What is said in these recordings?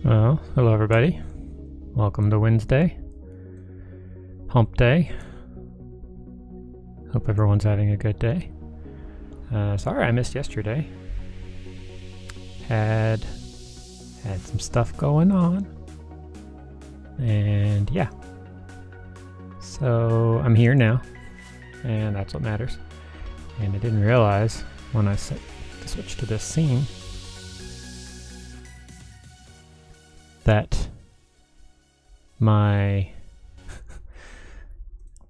Well, hello everybody. Welcome to Wednesday. Hump day. Hope everyone's having a good day. Sorry I missed yesterday. Had some stuff going on. And yeah. So I'm here now. And that's what matters. And I didn't realize when I set the switch to this scene that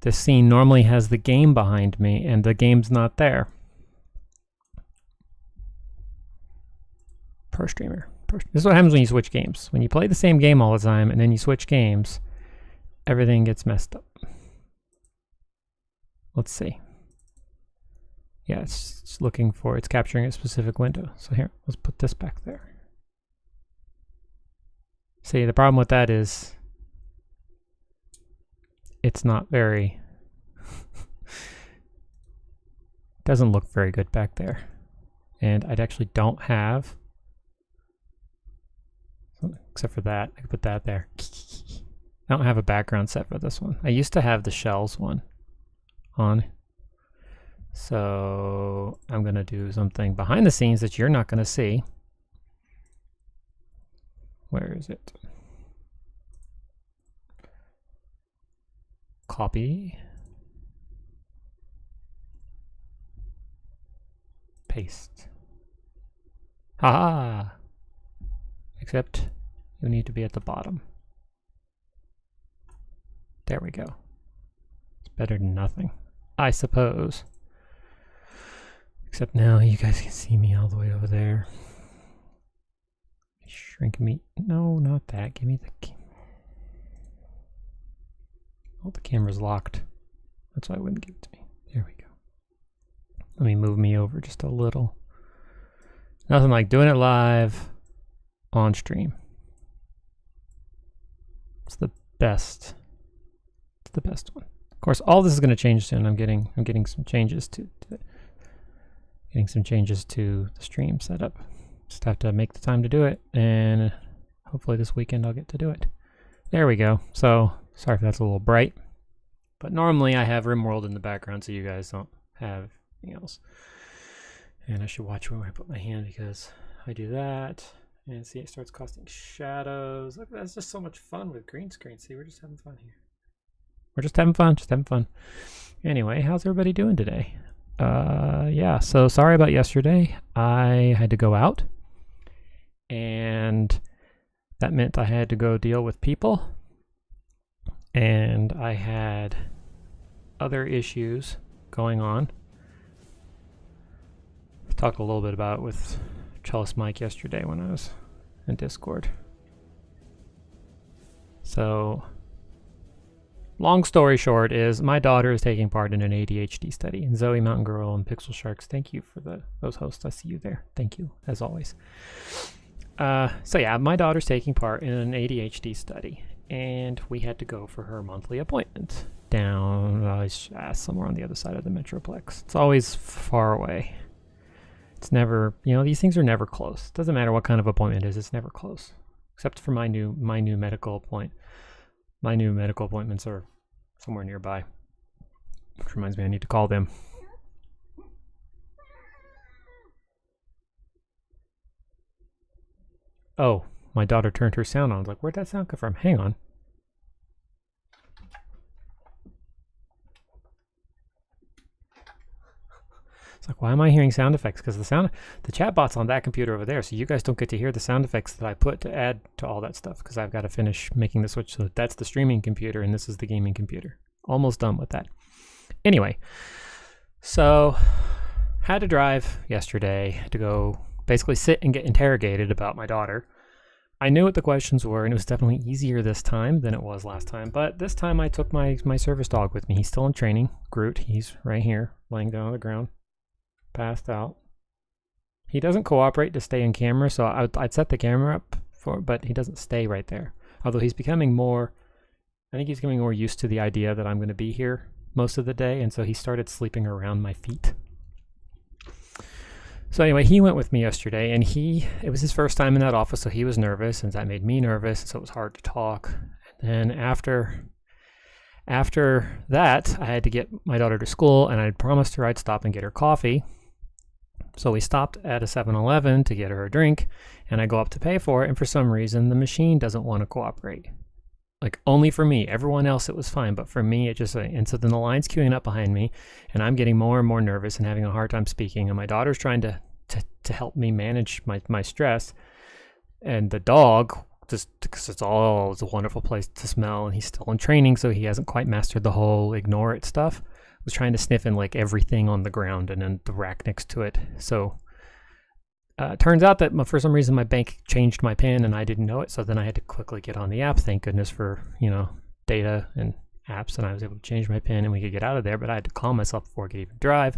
this scene normally has the game behind me and the game's not there. Per streamer. This is what happens when you switch games. When you play the same game all the time and then you switch games, everything gets messed up. Let's see. Yeah, it's capturing a specific window. So here, let's put this back there. See, the problem with that is it's not very doesn't look very good back there. And I actually don't have, except for that, I could put that there. I don't have a background set for this one. I used to have the shells one on. So I'm gonna do something behind the scenes that you're not gonna see. Where is it? Copy. Paste. Haha! Except you need to be at the bottom. There we go. It's better than nothing, I suppose. Except now you guys can see me all the way over there. Shrink me. No, not that. Give me the... Oh, the camera's locked. That's why it wouldn't give it to me. There we go. Let me move me over just a little. Nothing like doing it live on stream. It's the best. It's the best one. Of course, all this is going to change soon. I'm getting some changes to the stream setup. Just have to make the time to do it, and hopefully this weekend I'll get to do it. There we go. So, sorry if that's a little bright, but normally I have RimWorld in the background so you guys don't have anything else. And I should watch where I put my hand because I do that, and see it starts casting shadows. Look, that's just so much fun with green screen. See, we're just having fun here. We're just having fun, Anyway, how's everybody doing today? Yeah, so sorry about yesterday. I had to go out, and that meant I had to go deal with people, and I had other issues going on. I talked a little bit about it with Cellist Mike yesterday when I was in Discord. So, long story short is my daughter is taking part in an ADHD study. And Zoe, Mountain Girl, and Pixel Sharks, thank you for those hosts. I see you there. Thank you, as always. So yeah, my daughter's taking part in an ADHD study, and we had to go for her monthly appointment down somewhere on the other side of the Metroplex. It's always far away. It's never, these things are never close. It doesn't matter what kind of appointment it is, it's never close. Except for my new medical appointment. My new medical appointments are somewhere nearby. Which reminds me, I need to call them. Oh, my daughter turned her sound on. I was like, where'd that sound come from? Hang on. It's like, why am I hearing sound effects? Because the chat bot's on that computer over there, so you guys don't get to hear the sound effects that I put to add to all that stuff, because I've got to finish making the switch. So that's the streaming computer, and this is the gaming computer. Almost done with that. Anyway, so had to drive yesterday to go basically sit and get interrogated about my daughter. I knew what the questions were, and it was definitely easier this time than it was last time. But this time I took my service dog with me. He's still in training. Groot, he's right here, laying down on the ground, passed out. He doesn't cooperate to stay in camera, so I'd set the camera up but he doesn't stay right there. Although he's becoming more, I think he's becoming more used to the idea that I'm going to be here most of the day, and so he started sleeping around my feet. So anyway, he went with me yesterday, and it was his first time in that office, so he was nervous, and that made me nervous, so it was hard to talk. And then after that, I had to get my daughter to school, and I had promised her I'd stop and get her coffee. So we stopped at a 7-Eleven to get her a drink, and I go up to pay for it, and for some reason, the machine doesn't want to cooperate. Like, only for me. Everyone else, it was fine, but for me, it just... And so then the line's queuing up behind me, and I'm getting more and more nervous and having a hard time speaking, and my daughter's trying to help me manage my stress, and the dog, just because it's a wonderful place to smell, and he's still in training, so he hasn't quite mastered the whole ignore it stuff, was trying to sniff in like everything on the ground and then the rack next to it. So it turns out that for some reason my bank changed my PIN and I didn't know it, so then I had to quickly get on the app. Thank goodness for, data and apps, and I was able to change my PIN and we could get out of there, but I had to calm myself before I could even drive.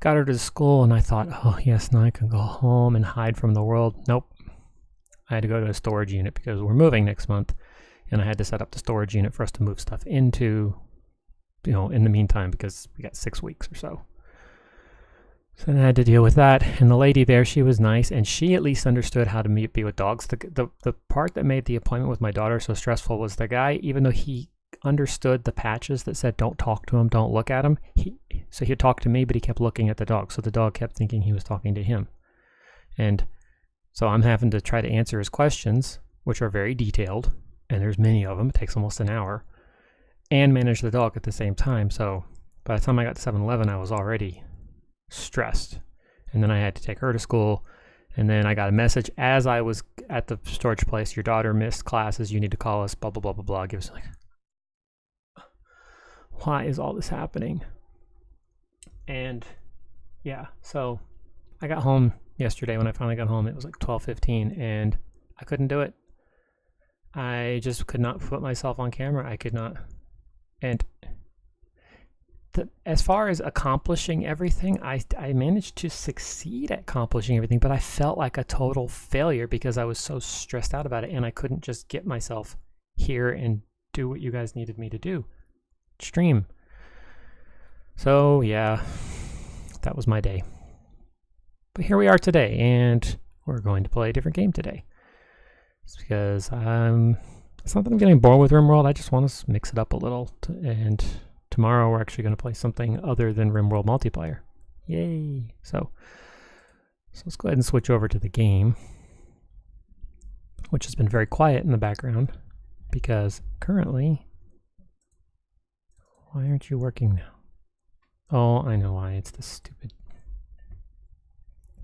Got her to school, and I thought, oh yes, now I can go home and hide from the world. Nope. I had to go to a storage unit because we're moving next month, and I had to set up the storage unit for us to move stuff into, in the meantime, because we got 6 weeks or so. So then I had to deal with that, and the lady there, she was nice, and she at least understood how to be with dogs. The part that made the appointment with my daughter so stressful was the guy, even though he understood the patches that said don't talk to him, don't look at him, so he'd talk to me, but he kept looking at the dog, so the dog kept thinking he was talking to him. And so I'm having to try to answer his questions, which are very detailed, and there's many of them. It takes almost an hour, and manage the dog at the same time. So by the time I got to 7-Eleven, I was already stressed, and then I had to take her to school, and then I got a message as I was at the storage place: your daughter missed classes, you need to call us, blah blah blah blah blah. Give us like, why is all this happening? And yeah, so I got home yesterday. When I finally got home, it was like 12:15, and I couldn't do it. I just could not put myself on camera. I could not. And as far as accomplishing everything, I managed to succeed at accomplishing everything, but I felt like a total failure because I was so stressed out about it, and I couldn't just get myself here and do what you guys needed me to do. Stream. So yeah, that was my day. But here we are today, and we're going to play a different game today. It's because it's not that I'm getting bored with RimWorld. I just want to mix it up a little, and tomorrow we're actually going to play something other than RimWorld multiplayer. Yay! So let's go ahead and switch over to the game, which has been very quiet in the background because currently... Why aren't you working now? Oh, I know why. It's this stupid...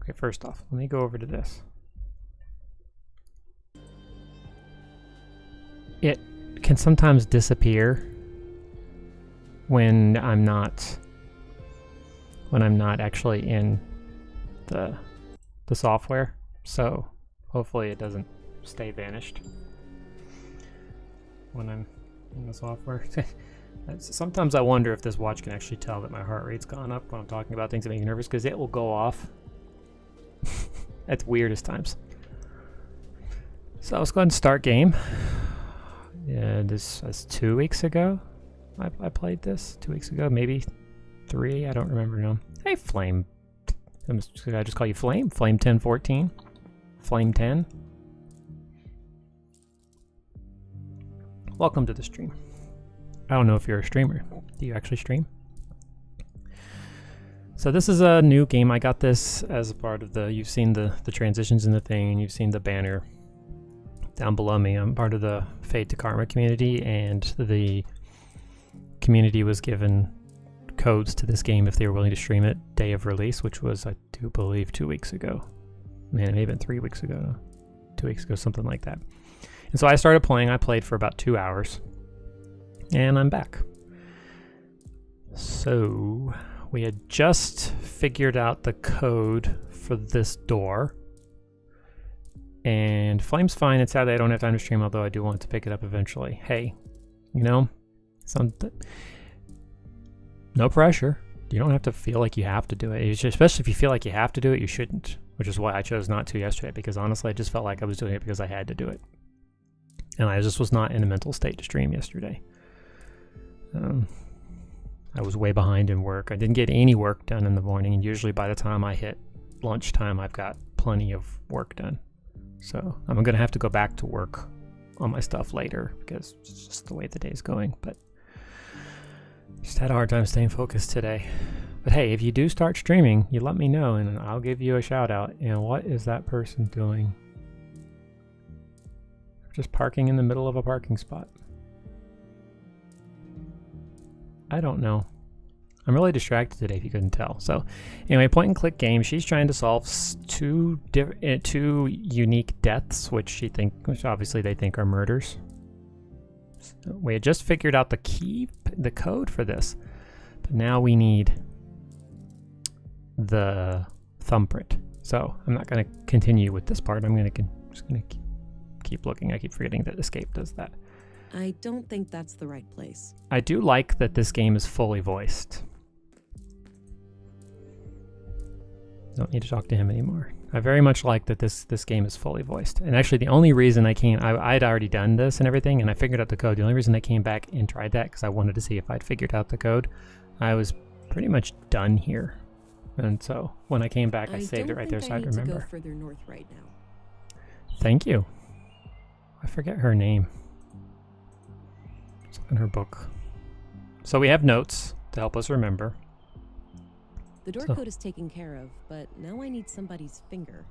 Okay, first off, let me go over to this. It can sometimes disappear when I'm not actually in the software. So hopefully it doesn't stay vanished when I'm in the software. Sometimes I wonder if this watch can actually tell that my heart rate's gone up when I'm talking about things that make me nervous, because it will go off at the weirdest times. So let's go ahead and start game. Yeah, this was 2 weeks ago. I played this 2 weeks ago, maybe 3. I don't remember now. Hey, Flame. Should I just call you Flame? Flame 1014. Flame 10. Welcome to the stream. I don't know if you're a streamer. Do you actually stream? So this is a new game. I got this as a part of you've seen the transitions in the thing, and you've seen the banner down below me. I'm part of the Fade to Karma community, and the community was given codes to this game if they were willing to stream it day of release, which was, I do believe, 2 weeks ago. Man, it may have been 3 weeks ago. 2 weeks ago, something like that. And so I started playing. I played for about 2 hours. And I'm back. So we had just figured out the code for this door. And Flame's fine. It's sad that I don't have time to stream, although I do want to pick it up eventually. Hey, no pressure. You don't have to feel like you have to do it. Especially if you feel like you have to do it, you shouldn't. Which is why I chose not to yesterday, because honestly I just felt like I was doing it because I had to do it. And I just was not in a mental state to stream yesterday. I was way behind in work. I didn't get any work done in the morning, and usually by the time I hit lunchtime I've got plenty of work done. So I'm going to have to go back to work on my stuff later because it's just the way the day's going. But just had a hard time staying focused today. But hey, if you do start streaming, you let me know and I'll give you a shout out. And what is that person doing? Just parking in the middle of a parking spot. I don't know. I'm really distracted today if you couldn't tell. So anyway, point and click game. She's trying to solve two unique deaths, which obviously they think are murders. So we had just figured out the code for this, but now we need the thumbprint. So I'm not going to continue with this part. I'm just going to keep looking. I keep forgetting that escape does that. I don't think that's the right place. I do like that this game is fully voiced. Don't need to talk to him anymore. I very much like that this game is fully voiced. And actually the only reason I'd already done this and everything, and I figured out the code. The only reason I came back and tried that because I wanted to see if I'd figured out the code. I was pretty much done here. And so when I came back, I saved it right there so I'd remember. I go further north right now. Thank you. I forget her name. It's in her book. So we have notes to help us remember. The door code is taken care of, but now I need somebody's finger.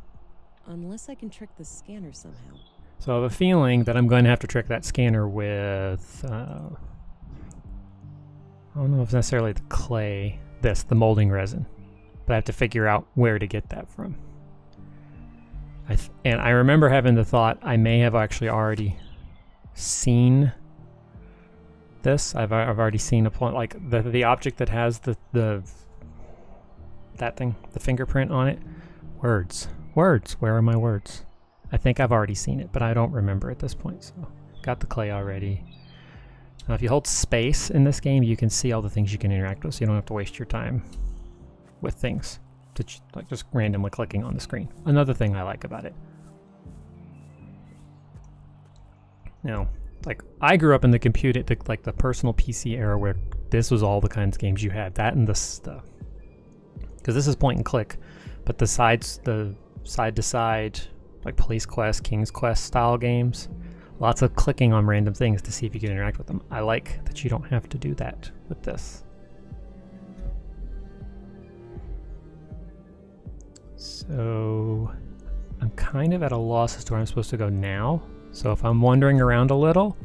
Unless I can trick the scanner somehow. So I have a feeling that I'm going to have to trick that scanner with, I don't know if it's necessarily the clay, the molding resin. But I have to figure out where to get that from. And I remember having the thought I may have actually already seen this. I've already seen a point, like the object that has that thing, the fingerprint on it. Words, where are my words? I think I've already seen it, but I don't remember at this point. So got the clay already. Now if you hold space in this game, you can see all the things you can interact with, so you don't have to waste your time with things, like just randomly clicking on the screen. Another thing I like about it. Now, like I grew up in the the personal PC era where this was all the kinds of games you had. That and the stuff. Because this is point and click, but the side to side, like Police Quest, King's Quest style games, lots of clicking on random things to see if you can interact with them. I like that you don't have to do that with this. So I'm kind of at a loss as to where I'm supposed to go now. So if I'm wandering around a little,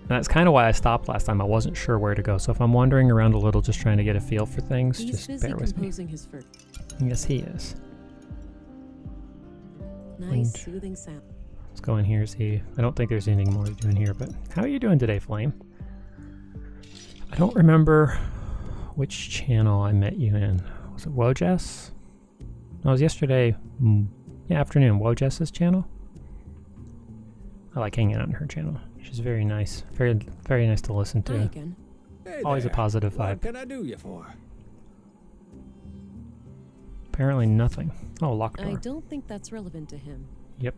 that's kind of why I stopped last time. I wasn't sure where to go. So if I'm wandering around a little, just trying to get a feel for things, just bear with me. His Yes, he is. Nice, soothing sound. Let's go in here, see. I don't think there's anything more to do in here, but how are you doing today, Flame? I don't remember which channel I met you in. Was it Wojess? No, it was yesterday, afternoon. Wojess's channel? I like hanging out on her channel. She's very nice. Very, very nice to listen to. Hey Always there. a positive vibe. What can I do you for? Apparently nothing. Oh, locked door. I don't think that's relevant to him. Yep.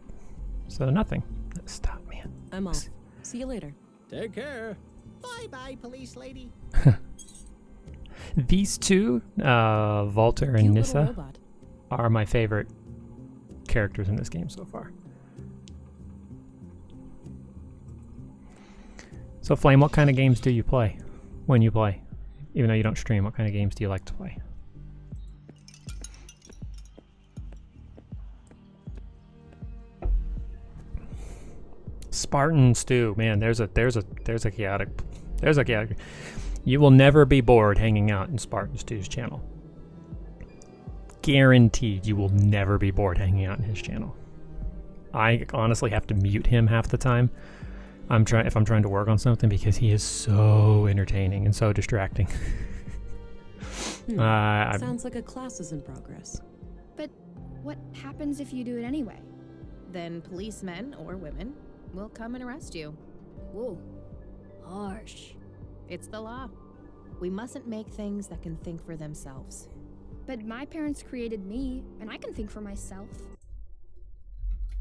So nothing. Stop, man. I'm off. See you later. Take care. Bye-bye, police lady. These two, Walter and Cute little Nissa, robot. are my favorite characters in this game so far. So Flame, what kind of games do you play when you play? Even though you don't stream, what kind of games do you like to play? Spartan Stew, man, there's a chaotic. You will never be bored hanging out in Spartan Stew's channel. Guaranteed you will never be bored hanging out in his channel. I honestly have to mute him half the time. If I'm trying to work on something because he is so entertaining and so distracting. Sounds like a class is in progress. But what happens if you do it anyway? Then policemen or women will come and arrest you. Whoa, harsh. It's the law. We mustn't make things that can think for themselves. But my parents created me, and I can think for myself.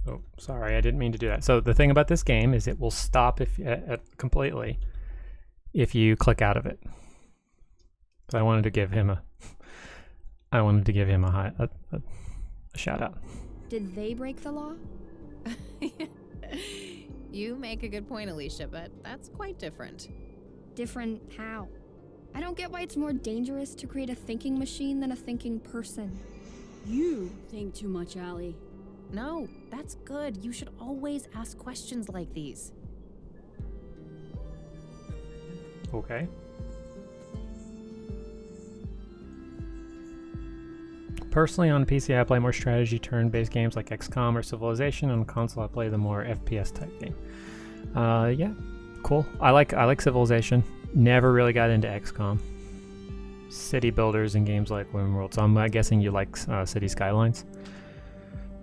Oh, sorry, I didn't mean to do that. So the thing about this game is it will stop completely if you click out of it. So I wanted to give him I wanted to give him a shout out. Did they break the law? You make a good point, Alicia, but that's quite different. Different how? I don't get why it's more dangerous to create a thinking machine than a thinking person. You think too much, Allie. No, that's good. You should always ask questions like these. Okay. Personally, on PC, I play more strategy turn-based games like XCOM or Civilization. On console, I play the more FPS type game. Yeah, cool. I like Civilization. Never really got into XCOM. City builders and games like RimWorld. So I'm guessing you like City Skylines.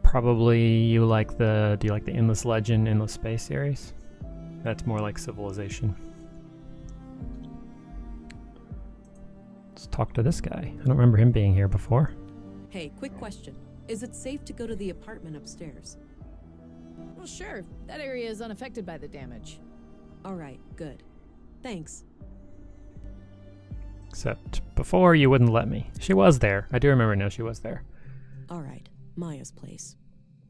Probably you like do you like the Endless Legend, Endless Space series? That's more like Civilization. Let's talk to this guy. I don't remember him being here before. Hey, quick question. Is it safe to go to the apartment upstairs? Well, sure. That area is unaffected by the damage. All right, good. Thanks. Except before you wouldn't let me. She was there. I do remember now she was there. All right, Maya's place.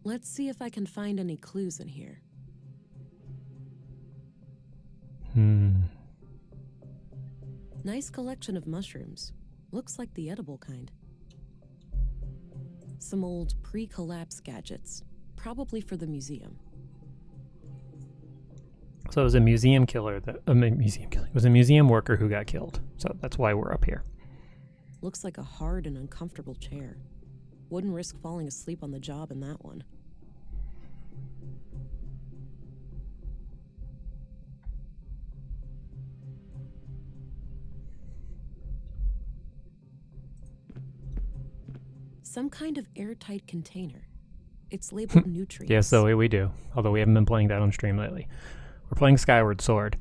Let's see if I can find any clues in here. Nice collection of mushrooms. Looks like the edible kind. Some old pre-collapse gadgets. Probably for the museum. So it was a museum killer It was a museum worker who got killed. So that's why we're up here. Looks like a hard and uncomfortable chair. Wouldn't risk falling asleep on the job in that one. Some kind of airtight container. It's labeled nutrients. Yes, so we do. Although we haven't been playing that on stream lately. We're playing Skyward Sword,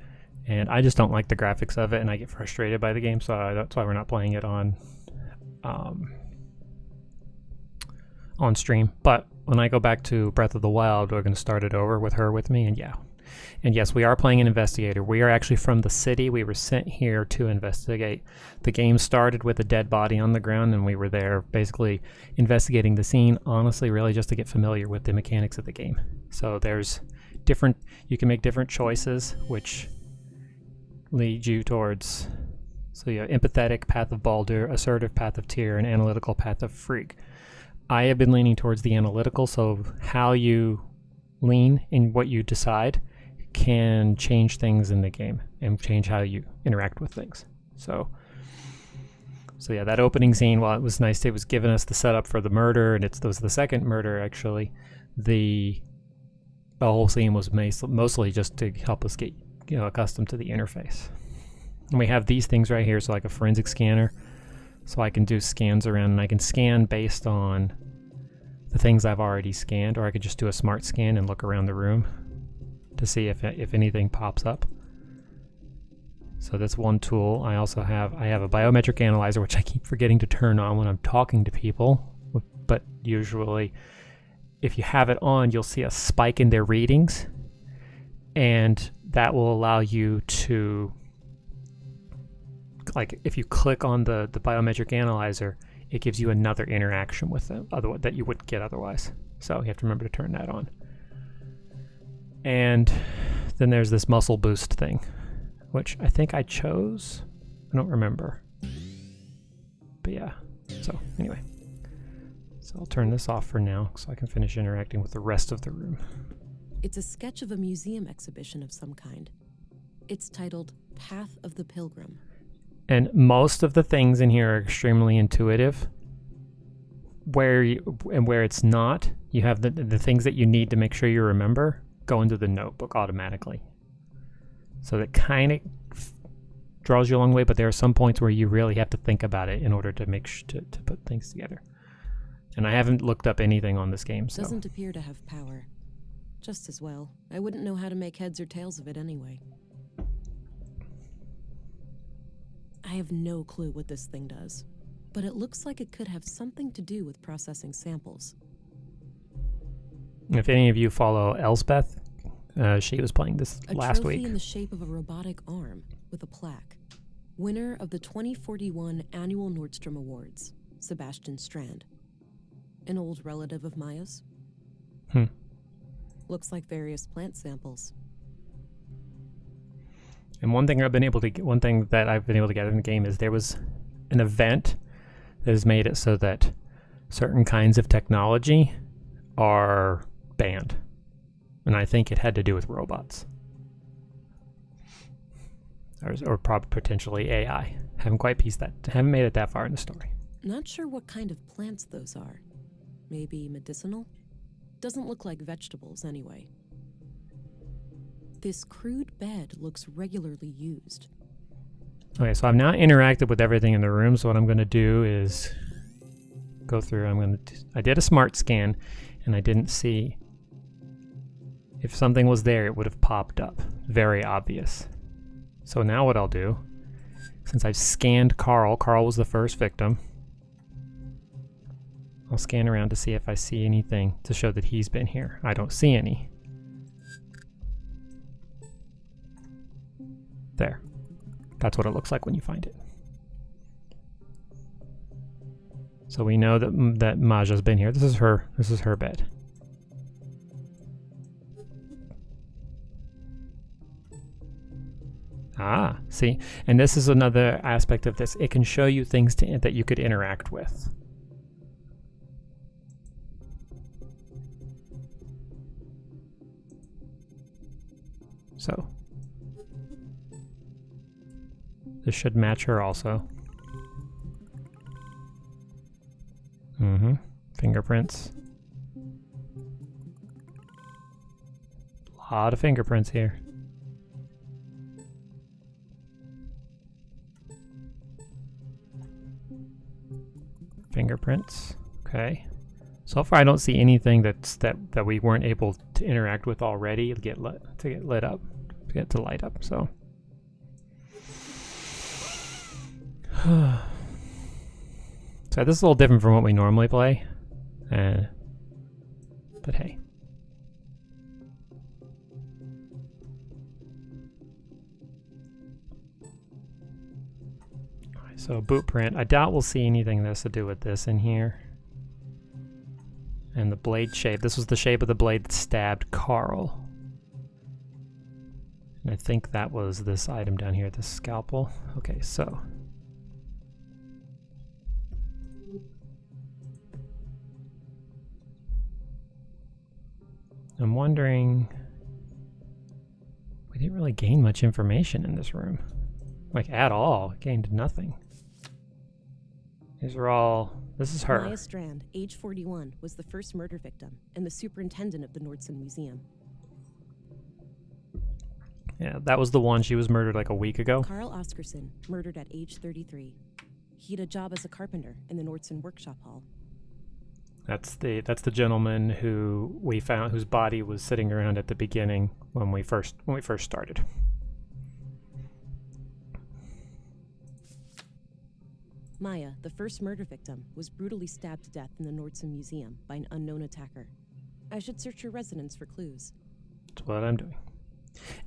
and I just don't like the graphics of it, and I get frustrated by the game, so that's why we're not playing it on stream. But when I go back to Breath of the Wild, we're going to start it over with her with me, and yeah. And yes, we are playing an investigator. We are actually from the city. We were sent here to investigate. The game started with a dead body on the ground, and we were there basically investigating the scene, honestly, really just to get familiar with the mechanics of the game. So there's you can make different choices, which lead you towards, so you have empathetic path of Baldur, assertive path of Tyr, and analytical path of Frigg. I have been leaning towards the analytical, so how you lean in what you decide can change things in the game and change how you interact with things. So yeah, that opening scene, while it was nice, it was giving us the setup for the murder, and it was the second murder actually. The whole scene was mostly just to help us get accustomed to the interface. And we have these things right here, so like a forensic scanner, so I can do scans around, and I can scan based on the things I've already scanned, or I could just do a smart scan and look around the room to see if anything pops up. So that's one tool. I have a biometric analyzer, which I keep forgetting to turn on when I'm talking to people, but usually if you have it on, you'll see a spike in their readings, and that will allow you to, like, if you click on the biometric analyzer, it gives you another interaction with them that you wouldn't get otherwise. So you have to remember to turn that on. And then there's this muscle boost thing, which I think I chose. I don't remember. But yeah, so anyway. So I'll turn this off for now so I can finish interacting with the rest of the room. It's a sketch of a museum exhibition of some kind. It's titled Path of the Pilgrim. And most of the things in here are extremely intuitive. Where it's not, you have the things that you need to make sure you remember go into the notebook automatically. So that kind of draws you a long way, but there are some points where you really have to think about it in order to to put things together. And I haven't looked up anything on this game, so. Doesn't appear to have power. Just as well. I wouldn't know how to make heads or tails of it anyway. I have no clue what this thing does, but it looks like it could have something to do with processing samples. If any of you follow Elsbeth, she was playing this last week. A trophy in the shape of a robotic arm with a plaque. Winner of the 2041 Annual Nordstrom Awards. Sebastian Strand. An old relative of Maya's. Looks like various plant samples. And one thing that I've been able to get in the game is there was an event that has made it so that certain kinds of technology are banned. And I think it had to do with robots. Or probably potentially AI. Haven't made it that far in the story. Not sure what kind of plants those are. Maybe medicinal? Doesn't look like vegetables anyway. This crude bed looks regularly used. Okay, so I've now interacted with everything in the room, so what I'm going to do is go through. I did a smart scan, and I didn't see. If something was there, it would have popped up. Very obvious. So now what I'll do, since I've scanned Carl was the first victim. I'll scan around to see if I see anything to show that he's been here. I don't see any. There. That's what it looks like when you find it. So we know that Maja's been here. This is her bed. Ah, see? And this is another aspect of this. It can show you things that you could interact with. So this should match her also. Fingerprints. A lot of fingerprints here. Fingerprints. Okay. So far I don't see anything that we weren't able to interact with already to get lit up. To light up, so. So this is a little different from what we normally play. But hey. Alright, so boot print. I doubt we'll see anything that has to do with this in here. And the blade shape. This was the shape of the blade that stabbed Carl. And I think that was this item down here, this scalpel. Okay, so. I'm wondering, we didn't really gain much information in this room. Like, at all. Gained nothing. These are all, this is her. Maya Strand, age 41, was the first murder victim and the superintendent of the Nordson Museum. Yeah, that was the one. She was murdered like a week ago. Carl Oscarson, murdered at age 33. He had a job as a carpenter in the Nordson workshop hall. That's the gentleman who we found, whose body was sitting around at the beginning when we first started. Maya, the first murder victim, was brutally stabbed to death in the Nordson Museum by an unknown attacker. I should search your residence for clues. That's what I'm doing.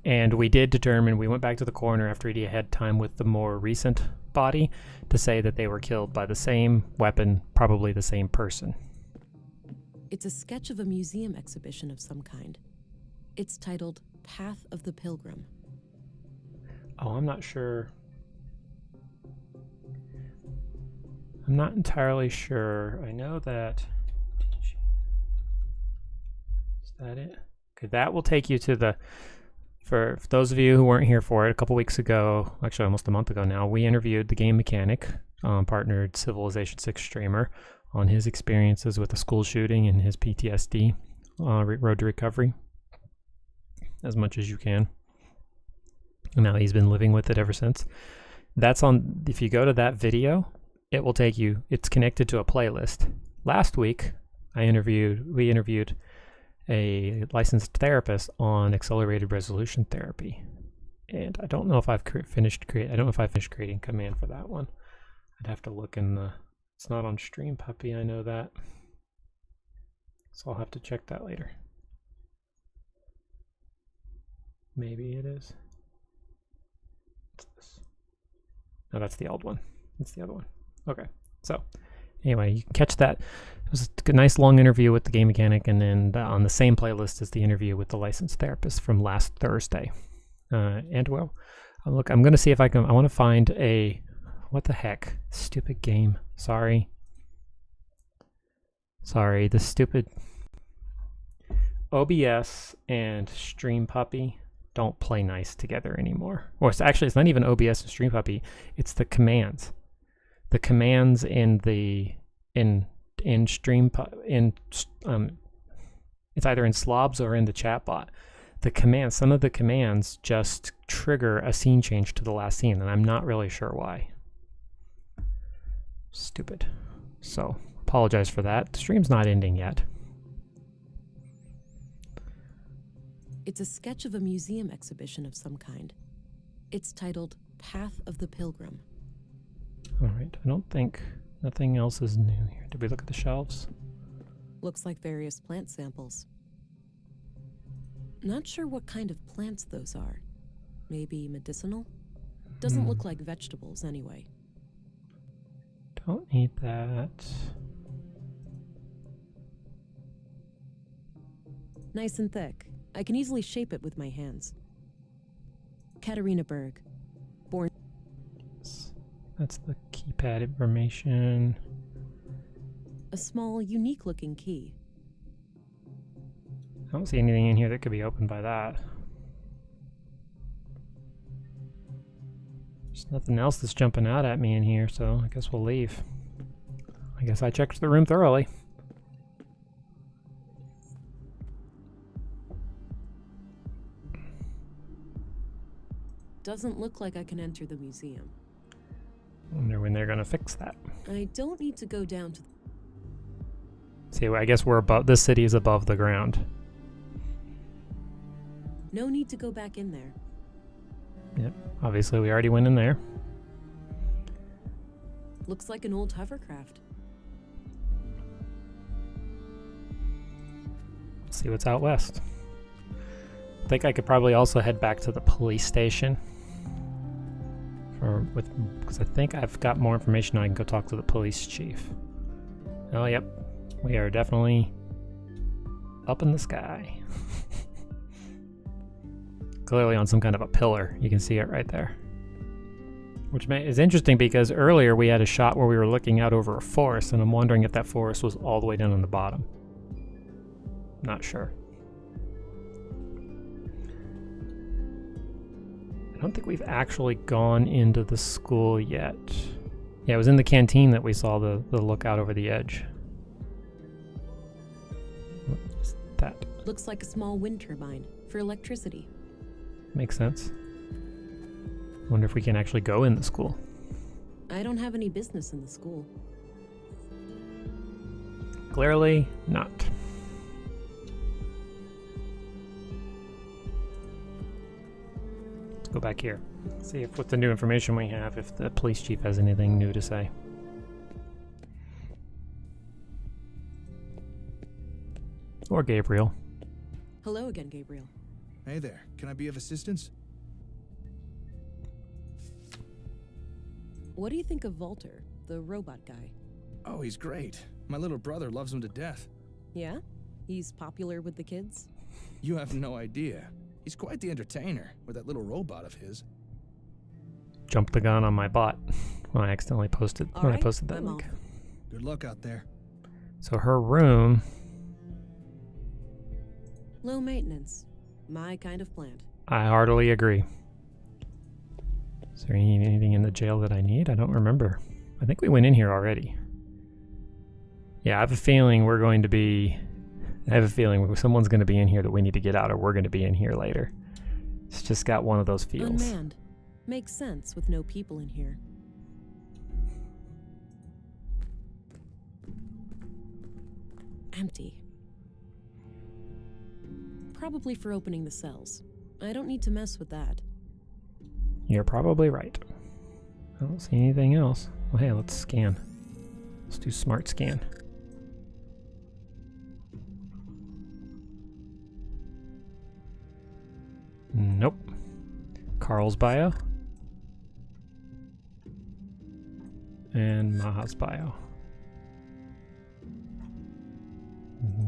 And we did determine, we went back to the coroner after he had time with the more recent body to say that they were killed by the same weapon, probably the same person. It's a sketch of a museum exhibition of some kind. It's titled Path of the Pilgrim. Oh, I'm not sure. I'm not entirely sure. I know that. Is that it? Okay, that will take you to the. For those of you who weren't here for it, a couple weeks ago, actually almost a month ago now, we interviewed the game mechanic, partnered Civilization 6 streamer, on his experiences with the school shooting and his PTSD, road to recovery, as much as you can. And now he's been living with it ever since. That's on, if you go to that video, it will take you, it's connected to a playlist. Last week, we interviewed a licensed therapist on accelerated resolution therapy. And I don't know if I've finished creating command for that one. I'd have to look in the, it's not on Stream Puppy, I know that. So I'll have to check that later. Maybe it is. What's this? No, that's the old one. That's the other one. Okay. So Anyway, you can catch that. It was a nice long interview with the game mechanic, and then on the same playlist is the interview with the licensed therapist from last Thursday. And well, look, I'm going to see if I want to find a, what the heck? Stupid game. Sorry, the stupid OBS and Stream Puppy don't play nice together anymore. Or it's not even OBS and Stream Puppy. It's the commands. The commands in Stream it's either in Slobs or in the chatbot. The commands, some of the commands just trigger a scene change to the last scene, and I'm not really sure why. Stupid. So, apologize for that. The stream's not ending yet. It's a sketch of a museum exhibition of some kind. It's titled Path of the Pilgrim. Alright, I don't think nothing else is new here. Did we look at the shelves? Looks like various plant samples. Not sure what kind of plants those are. Maybe medicinal? Doesn't look like vegetables anyway. Don't need that. Nice and thick. I can easily shape it with my hands. Katarina Berg. Born. That's the keypad information. A small, unique-looking key. I don't see anything in here that could be opened by that. There's nothing else that's jumping out at me in here, so I guess we'll leave. I guess I checked the room thoroughly. Doesn't look like I can enter the museum. Wonder when they're gonna fix that. I don't need to go down to... See, I guess we're above, this city is above the ground. No need to go back in there. Yep, obviously we already went in there. Looks like an old hovercraft. Let's see what's out west. I think I could probably also head back to the police station. Because I think I've got more information. I can go talk to the police chief. Oh, yep. We are definitely up in the sky. Clearly on some kind of a pillar. You can see it right there. Which is interesting because earlier we had a shot where we were looking out over a forest, and I'm wondering if that forest was all the way down on the bottom. Not sure. I don't think we've actually gone into the school yet. Yeah, it was in the canteen that we saw the lookout over the edge. What is that? Looks like a small wind turbine for electricity. Makes sense. Wonder if we can actually go in the school. I don't have any business in the school. Clearly not. Let's go back here. See if with the new information we have, if the police chief has anything new to say. Or Gabriel. Hello again, Gabriel. Hey there. Can I be of assistance? What do you think of Volter, the robot guy? Oh, he's great. My little brother loves him to death. Yeah? He's popular with the kids? You have no idea. He's quite the entertainer with that little robot of his. Jumped the gun on my bot when I accidentally posted All when right, I posted that I'm link. off. Good luck out there. So her room. Low maintenance. My kind of plant. I heartily agree. Is there anything in the jail that I need? I don't remember. I think we went in here already. Yeah, I have a feeling we're going to be... I have a feeling someone's going to be in here that we need to get out, or we're going to be in here later. It's just got one of those feels. Unmanned. Makes sense with no people in here. Empty. Probably for opening the cells. I don't need to mess with that. You're probably right. I don't see anything else. Well, hey, let's scan. Let's do smart scan. Nope. Carl's bio. And Maha's bio.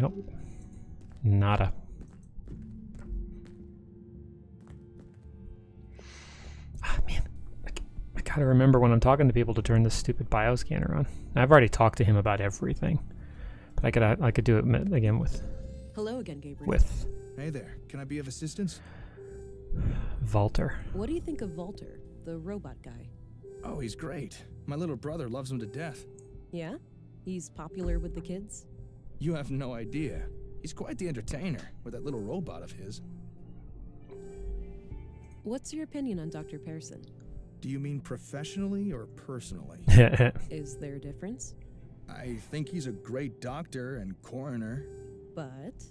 Nope. Nada. Ah, man. I gotta remember when I'm talking to people to turn this stupid bioscanner on. I've already talked to him about everything. But I could do it again with... Hello again, Gabriel. With Hey there, can I be of assistance? Walter. What do you think of Volter, the robot guy? Oh, he's great. My little brother loves him to death. Yeah? He's popular with the kids? You have no idea. He's quite the entertainer with that little robot of his. What's your opinion on Dr. Pearson? Do you mean professionally or personally? Is there a difference? I think he's a great doctor and coroner. But...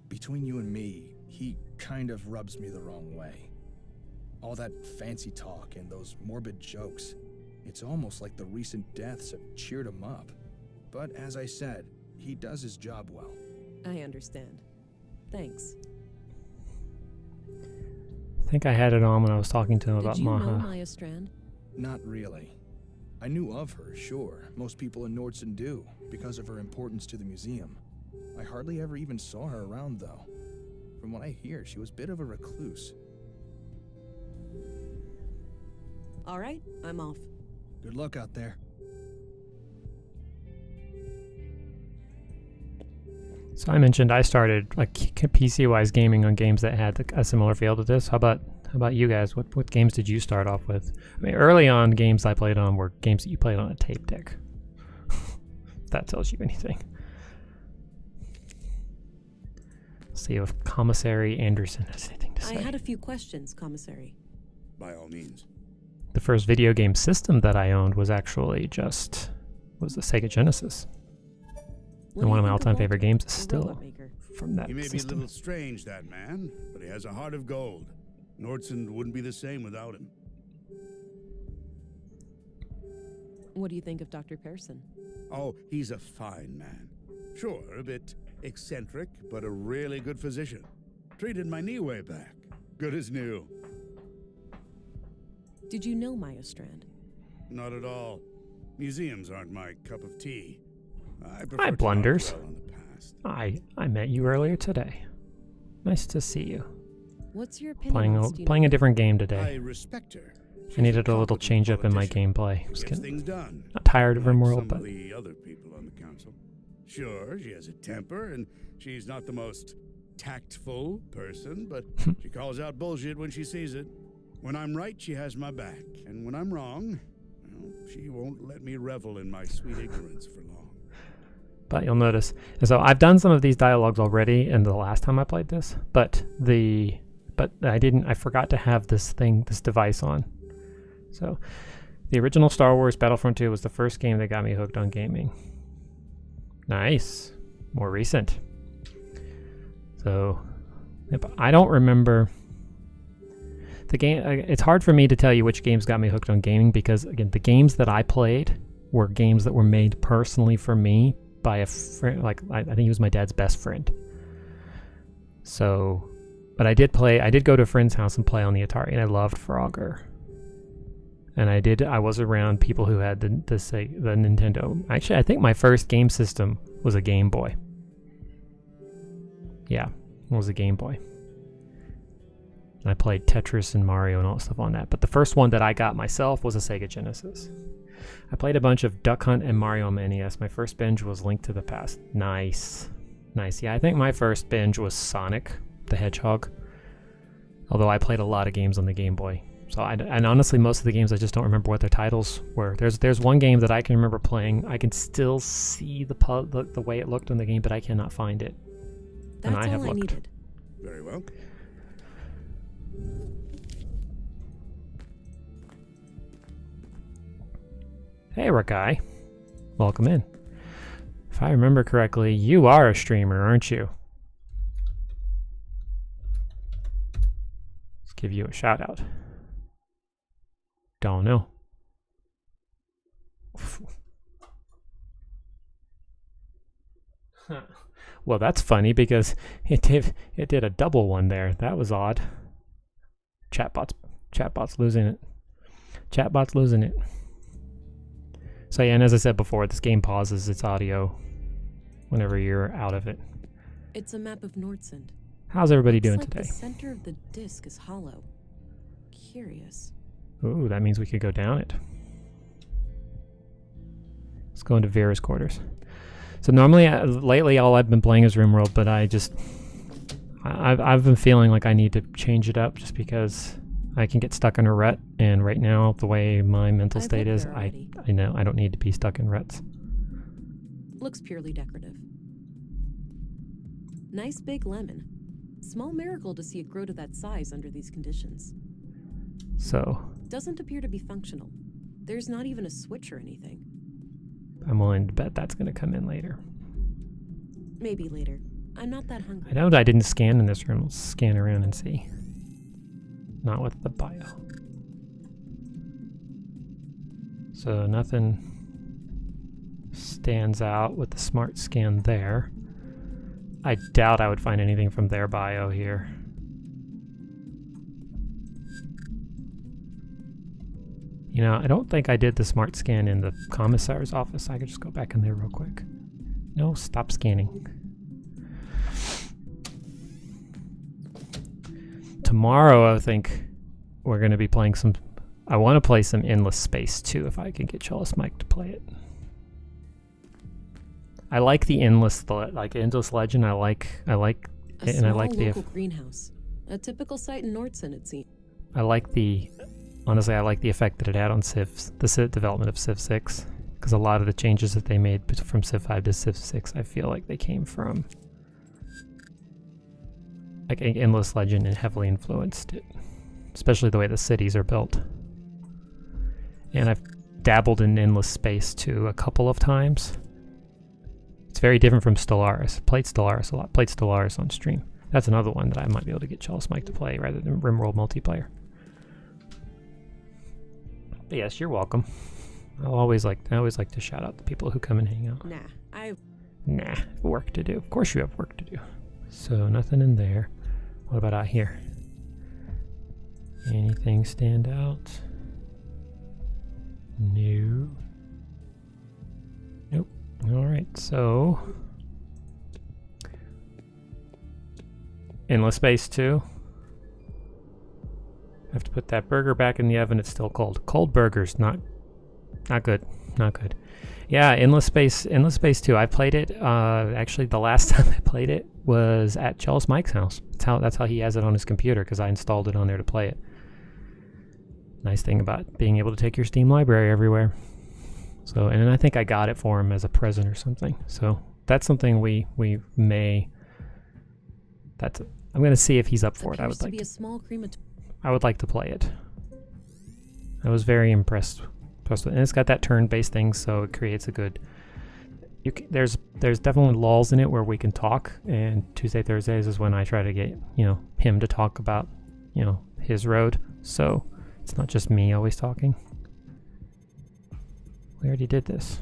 Between you and me, he kind of rubs me the wrong way. All that fancy talk and those morbid jokes. It's almost like the recent deaths have cheered him up. But as I said, he does his job well. I understand. Thanks. I think I had it on when I was talking to him Did about you know Maha. Maya Strand? Not really. I knew of her, sure. Most people in Nordson do, because of her importance to the museum. I hardly ever even saw her around, though. From what I hear, she was a bit of a recluse. All right, I'm off. Good luck out there. So I mentioned I started like PC-wise gaming on games that had a similar feel to this. How about you guys? What games did you start off with? I mean, early on, games I played on were games that you played on a tape deck. If that tells you anything. Let's see if Commissary Anderson has anything to say. I had a few questions, Commissary. By all means. The first video game system that I owned was actually the Sega Genesis. And one of my all-time favorite games is still from that He may system. be a little strange, that man, but he has a heart of gold. Nordson wouldn't be the same without him. What do you think of Dr. Pearson? Oh, he's a fine man. Sure, a bit eccentric, but a really good physician. Treated my knee way back. Good as new. Did you know Maya Strand? Not at all. Museums aren't my cup of tea. I prefer Hi, to not Blunders. dwell on the past. I met you earlier today. Nice to see you. What's your opinion on Stina? Playing a different game I today. respect her. I needed a little competent change up in my politician. gameplay. Gets Just things done. not tired of Like RimWorld, some but of the other people on the council. Sure, she has a temper, and she's not the most tactful person, but she calls out bullshit when she sees it. When I'm right, she has my back, and when I'm wrong, well, she won't let me revel in my sweet ignorance for long. but you'll notice. And so I've done some of these dialogues already in the last time I played this, but I forgot to have this device on. So the original Star Wars Battlefront 2 was the first game that got me hooked on gaming. Nice. More recent. So yep, I don't remember the game. It's hard for me to tell you which games got me hooked on gaming because, again, the games that I played were games that were made personally for me by a friend. Like, I think he was my dad's best friend. So, but I did go to a friend's house and play on the Atari, and I loved Frogger. And I was around people who had the Nintendo. Actually, I think my first game system was a Game Boy. Yeah, it was a Game Boy. And I played Tetris and Mario and all that stuff on that. But the first one that I got myself was a Sega Genesis. I played a bunch of Duck Hunt and Mario on NES. My first binge was Link to the Past. Nice. Yeah, I think my first binge was Sonic the Hedgehog. Although I played a lot of games on the Game Boy. So and honestly, most of the games I just don't remember what their titles were. There's one game that I can remember playing. I can still see the way it looked on the game, but I cannot find it. That's and I have all I looked. needed. Very well. Hey, Rakai. Welcome in. If I remember correctly, you are a streamer, aren't you? Let's give you a shout out. Don't know. Well, that's funny because it did a double one there. That was odd. Chatbot's losing it. Chatbot's losing it. So yeah, and as I said before, this game pauses its audio whenever you're out of it. It's a map of Nordsund. How's everybody Looks doing like today? The center of the disc is hollow. Curious. Ooh, that means we could go down it. Let's go into Vera's quarters. So normally, lately, all I've been playing is RimWorld, but I've been feeling like I need to change it up just because I can get stuck in a rut, and right now, the way my mental I've state looked is, there I already. know I don't need to be stuck in ruts. Looks purely decorative. Nice big lemon. Small miracle to see it grow to that size under these conditions. So Doesn't appear to be functional. There's not even a switch or anything. I'm willing to bet that's going to come in later. Maybe later. I'm not that hungry. I know that I didn't scan in this room. Let's scan around and see. Not with the bio. So nothing stands out with the smart scan there. I doubt I would find anything from their bio here. You know, I don't think I did the smart scan in the commissar's office. I could just go back in there real quick. No, stop scanning. Tomorrow, I think we're going to be playing some... I want to play some Endless Space too, if I can get Chalice Mike to play it. I like the Endless Legend. I like A and small I like the... local greenhouse. A typical site in Nordsund, it seems. I like the... Honestly, I like the effect that it had on the Civ development of Civ 6. Because a lot of the changes that they made from Civ 5 to Civ 6, I feel like they came from... like Endless Legend and heavily influenced it. Especially the way the cities are built. And I've dabbled in Endless Space too a couple of times. It's very different from Stellaris. Played Stellaris a lot. Played Stellaris on stream. That's another one that I might be able to get Chalice Mike to play rather than RimWorld multiplayer. But yes, you're welcome. I always like to shout out the people who come and hang out. Nah, work to do. Of course you have work to do. So nothing in there. What about out here? Anything stand out? No. Nope. Alright, so... Endless Space 2. I have to put that burger back in the oven. It's still cold. Cold burgers, not good. Not good. Yeah, Endless Space 2. I played it. Actually, the last time I played it was at Chalice Mike's house. That's how he has it on his computer, because I installed it on there to play it. Nice thing about being able to take your Steam library everywhere. So, and I think I got it for him as a present or something. So that's something we may. I'm gonna see if he's up for it. I would like. A small I would like to play it. I was very impressed with it. And it's got that turn-based thing, so it creates a good... There's definitely lulls in it where we can talk, and Tuesday, Thursdays is when I try to get, him to talk about, his road. So it's not just me always talking. We already did this.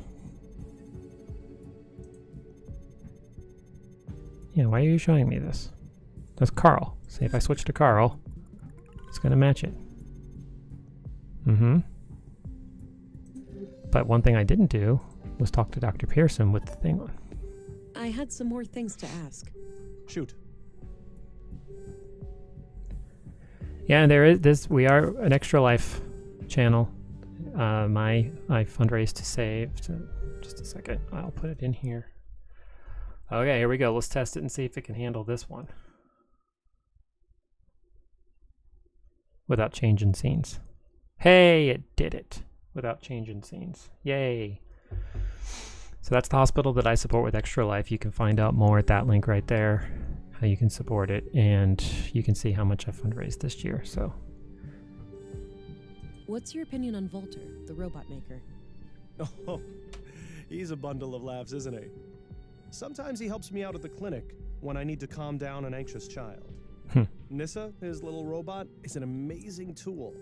Yeah, why are you showing me this? That's Carl. See, if I switch to Carl, it's going to match it. But one thing I didn't do was talk to Dr. Pearson with the thing on. I had some more things to ask. Shoot. Yeah, there is this. We are an Extra Life channel. I fundraised to save. So just a second. I'll put it in here. Okay, here we go. Let's test it and see if it can handle this one. Without changing scenes. Hey, it did it. Without changing scenes. Yay. So that's the hospital that I support with Extra Life. You can find out more at that link right there, how you can support it, and you can see how much I fundraised this year. So, What's your opinion on Volter, the robot maker? Oh, he's a bundle of laughs, isn't he? Sometimes he helps me out at the clinic when I need to calm down an anxious child. Nissa, his little robot, is an amazing tool.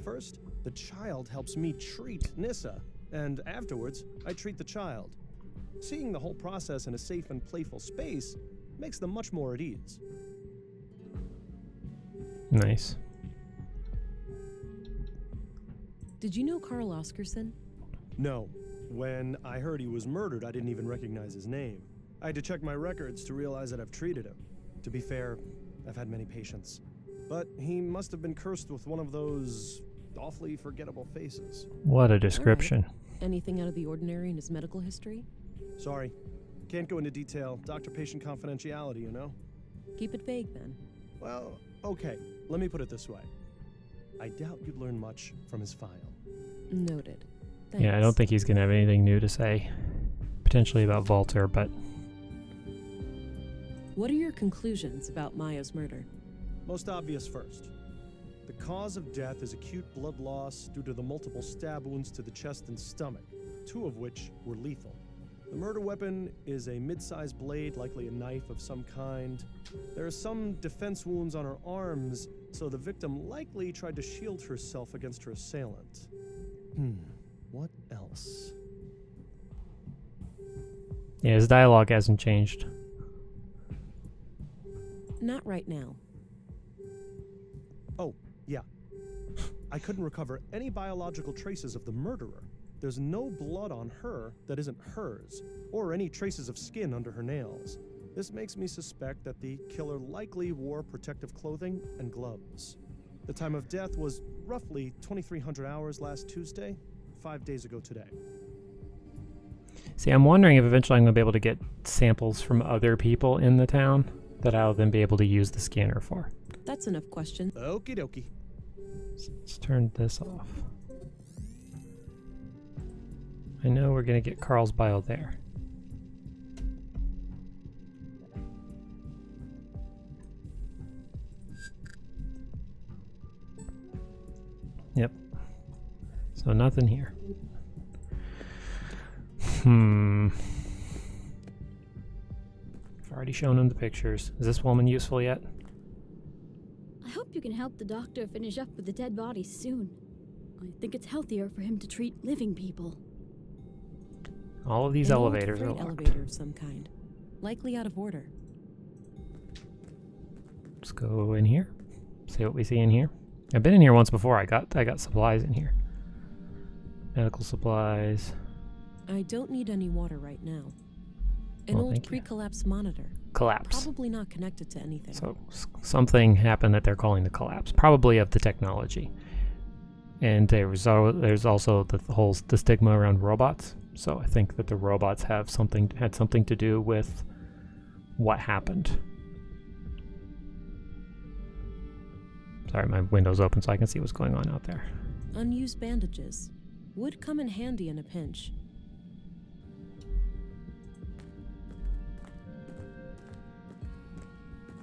First, the child helps me treat Nissa, and afterwards, I treat the child. Seeing the whole process in a safe and playful space makes them much more at ease. nice. Did you know Carl Oscarson? No, when I heard he was murdered, I didn't even recognize his name. I had to check my records to realize that I've treated him. To be fair, I've had many patients. But he must have been cursed with one of those awfully forgettable faces. What a description. Anything out of the ordinary in his medical history? Sorry. Can't go into detail. Doctor-patient confidentiality, you know? Keep it vague, then. Well, okay. Let me put it this way. I doubt you'd learn much from his file. Noted. Yeah, I don't Thanks. think he's going to have anything new to say. Potentially about Walter, but... What are your conclusions about Maya's murder? Most obvious first. The cause of death is acute blood loss due to the multiple stab wounds to the chest and stomach, 2 of which were lethal. The murder weapon is a mid-sized blade, likely a knife of some kind. There are some defense wounds on her arms, so the victim likely tried to shield herself against her assailant. What else? Yeah, his dialogue hasn't changed. Not right now. Oh, yeah. I couldn't recover any biological traces of the murderer. There's no blood on her that isn't hers, or any traces of skin under her nails. This makes me suspect that the killer likely wore protective clothing and gloves. The time of death was roughly 2300 hours last Tuesday, 5 days ago today. See, I'm wondering if eventually I'm going to be able to get samples from other people in the town that I'll then be able to use the scanner for. That's enough question. Okie dokie. Let's turn this off. I know we're going to get Carl's bio there. Yep. So nothing here. I've already shown him the pictures. Is this woman useful yet? I hope you can help the doctor finish up with the dead bodies soon. I think it's healthier for him to treat living people. All of these An old elevators are freight locked. elevator of some kind. Likely out of order. Let's go in here. See what we see in here. I've been in here once before. I got supplies in here. Medical supplies. I don't need any water right now. An Well, old thank you. pre-collapse monitor. Collapse. Probably not connected to anything. So something happened that they're calling the collapse, probably of the technology. And there's also the stigma around robots. So I think that the robots had something to do with what happened. Sorry, my window's open so I can see what's going on out there. Unused bandages. Would come in handy in a pinch.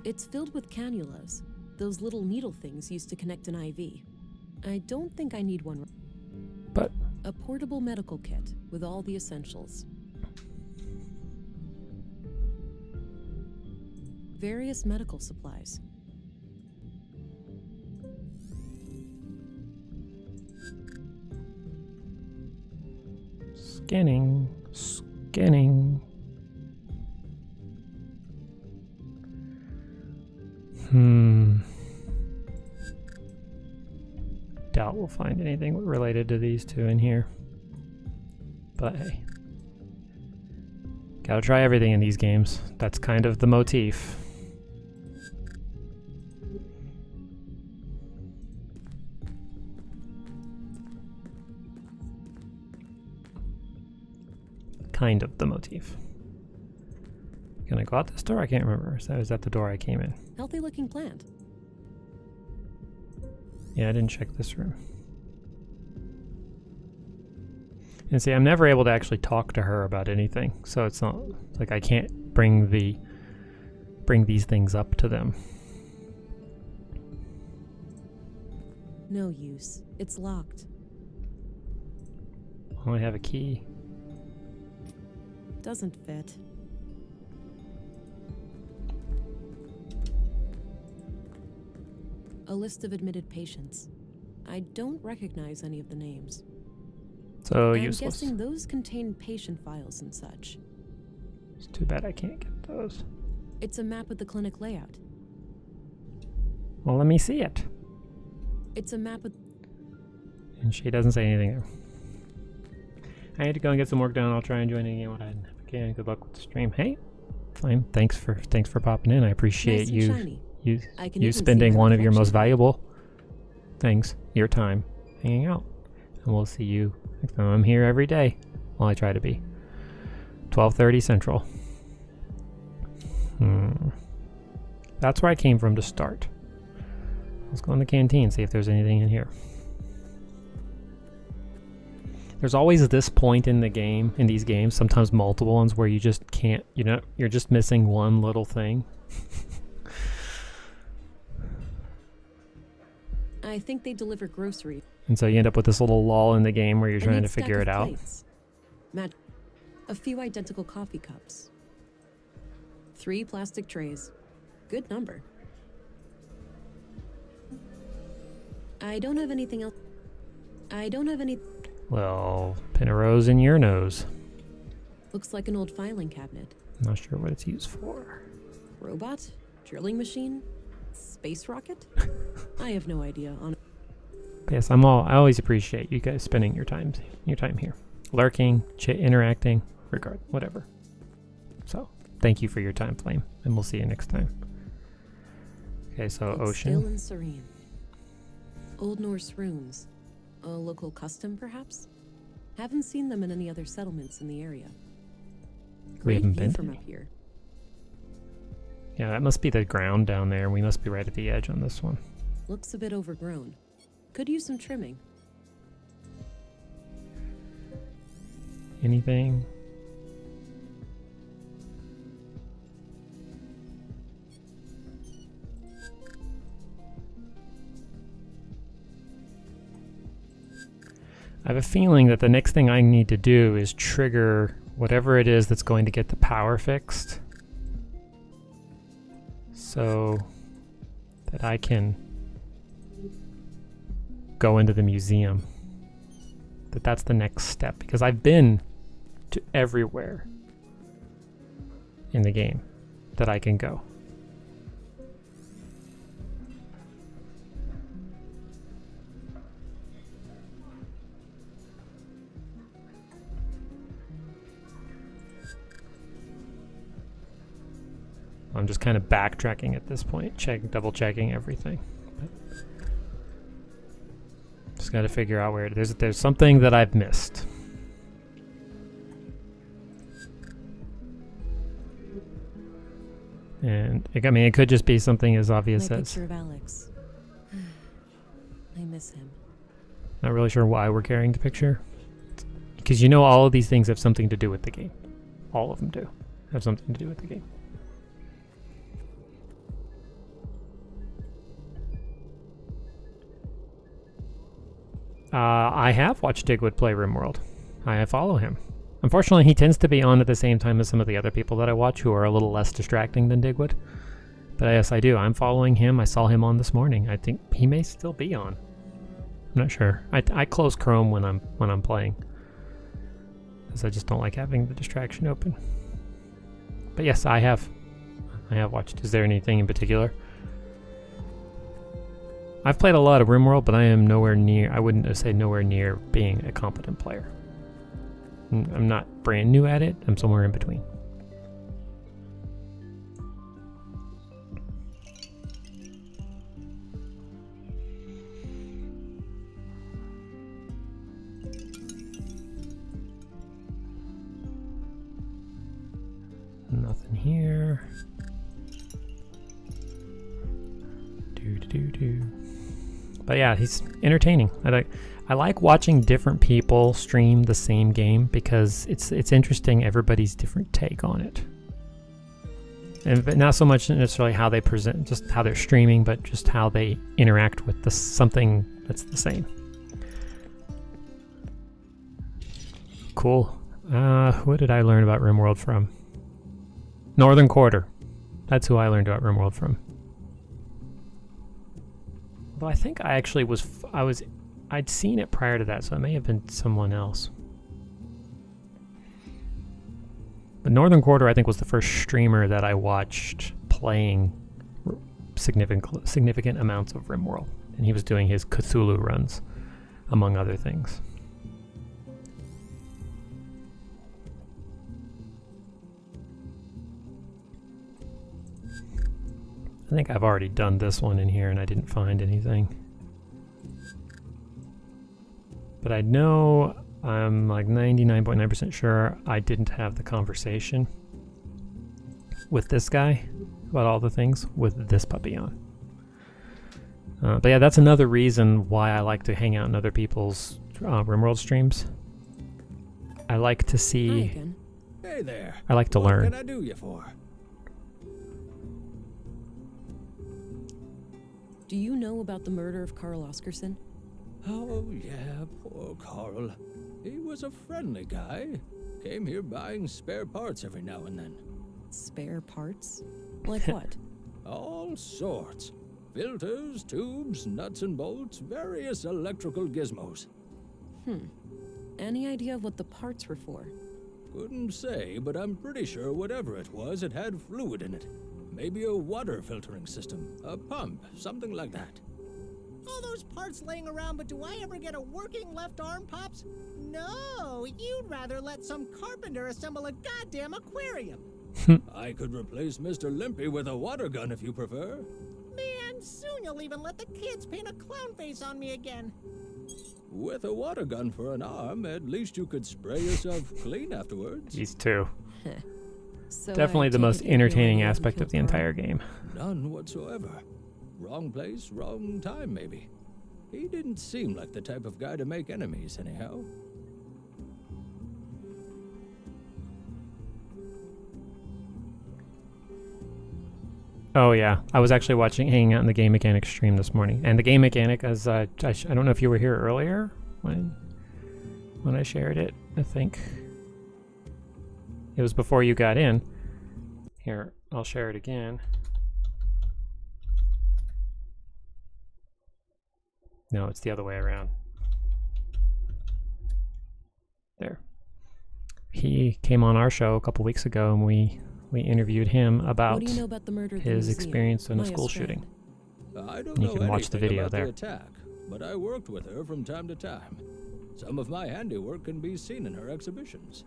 It's filled with cannulas. Those little needle things used to connect an IV. I don't think I need one. But a portable medical kit with all the essentials. Various medical supplies. Scanning. Doubt we'll find anything related to these two in here. But hey. Gotta try everything in these games. That's kind of the motif. Kind of the motif. Can I go out this door? I can't remember. Is that the door I came in? Healthy looking plant. Yeah, I didn't check this room. And see, I'm never able to actually talk to her about anything, so it's not like I can't bring these things up to them. No use. It's locked. I only have a key. Doesn't fit. A list of admitted patients. I don't recognize any of the names. So I'm useless. guessing those contain patient files and such. It's too bad I can't get those. It's a map of the clinic layout. Well, let me see it. It's a map of... And she doesn't say anything there. I need to go and get some work done. I'll try and join in again when I can. Good luck with the stream. Hey, Flame. Thanks for popping in. I appreciate Nice and you shiny. I can you even see spending my one of your most reflection. valuable things, your time, hanging out. And we'll see you next time. I'm here every day. Well, I try to be. 12:30 Central. That's where I came from to start. Let's go in the canteen, see if there's anything in here. There's always this point in the game, in these games, sometimes multiple ones, where you just can't, you're just missing one little thing. I think they deliver groceries. And so you end up with this little lull in the game where you're A trying neat to figure stack it of out. plates. A few identical coffee cups. 3 plastic trays. Good number. I don't have anything else. Well, pin a rose in your nose. Looks like an old filing cabinet. Not sure what it's used for. Robot? Drilling machine? Space rocket? I have no idea. But yes, I always appreciate you guys spending your time here. Lurking, interacting, whatever. So, thank you for your time, Flame, and we'll see you next time. Okay, so It's Ocean. still and serene. Old Norse runes. A local custom, perhaps? Haven't seen them in any other settlements in the area. We haven't Great view been from to up here. Yeah, that must be the ground down there. We must be right at the edge on this one. Looks a bit overgrown. Could use some trimming. Anything? I have a feeling that the next thing I need to do is trigger whatever it is that's going to get the power fixed, so that I can go into the museum. That's the next step, because I've been to everywhere in the game that I can go. I'm just kind of backtracking at this point, double checking everything. But just got to figure out where there's something that I've missed. And it could just be something as obvious My as picture of Alex. I miss him. not really sure why we're carrying the picture, because all of these things have something to do with the game. All of them do have something to do with the game. I have watched Digwood play RimWorld. I follow him. Unfortunately, he tends to be on at the same time as some of the other people that I watch who are a little less distracting than Digwood. But yes, I do. I'm following him. I saw him on this morning. I think he may still be on. I'm not sure. I close Chrome when I'm playing, because I just don't like having the distraction open. But yes, I have watched. Is there anything in particular? I've played a lot of RimWorld, but I am nowhere near, I wouldn't say nowhere near being a competent player. I'm not brand new at it. I'm somewhere in between. Nothing here. But yeah, he's entertaining. I like watching different people stream the same game, because it's interesting, everybody's different take on it. But not so much necessarily how they present, just how they're streaming, but just how they interact with something that's the same. Cool. Who did I learn about RimWorld from? Northern Quarter. That's who I learned about RimWorld from. Although I think I actually I'd seen it prior to that, so it may have been someone else. But Northern Quarter, I think, was the first streamer that I watched playing significant amounts of RimWorld, and he was doing his Cthulhu runs, among other things. I think I've already done this one in here and I didn't find anything. But I know, I'm like 99.9% sure I didn't have the conversation with this guy about all the things with this puppy on. But yeah, that's another reason why I like to hang out in other people's RimWorld streams. I like to see... Hi again. Hey there. I like to learn. What can I do you for? Do you know about the murder of Carl Oscarson? Oh, yeah, poor Carl. He was a friendly guy. Came here buying spare parts every now and then. Spare parts? Like what? All sorts. Filters, tubes, nuts and bolts, various electrical gizmos. Any idea of what the parts were for? Couldn't say, but I'm pretty sure whatever it was, it had fluid in it. Maybe a water filtering system, a pump, something like that. All those parts laying around, but do I ever get a working left arm, Pops? No, you'd rather let some carpenter assemble a goddamn aquarium. I could replace Mr. Limpy with a water gun if you prefer. Man, soon you'll even let the kids paint a clown face on me again. With a water gun for an arm, at least you could spray yourself clean afterwards. These two. So Definitely I the take most it you have no entertaining idea who aspect of killed the Carl? entire game. None whatsoever. Wrong place, wrong time, maybe. He didn't seem like the type of guy to make enemies, anyhow. Oh yeah, I was actually hanging out in the Game Mechanic stream this morning, and the Game Mechanic, as I don't know if you were here earlier when I shared it. I think it was before you got in. Here, I'll share it again. No, it's the other way around. There. He came on our show a couple weeks ago, and we interviewed him about What do you know about the murder at the his museum? experience in a Maya's school friend. shooting. I don't You know can watch the anything video about there. the attack, but I worked with her from time to time. Some of my handiwork can be seen in her exhibitions.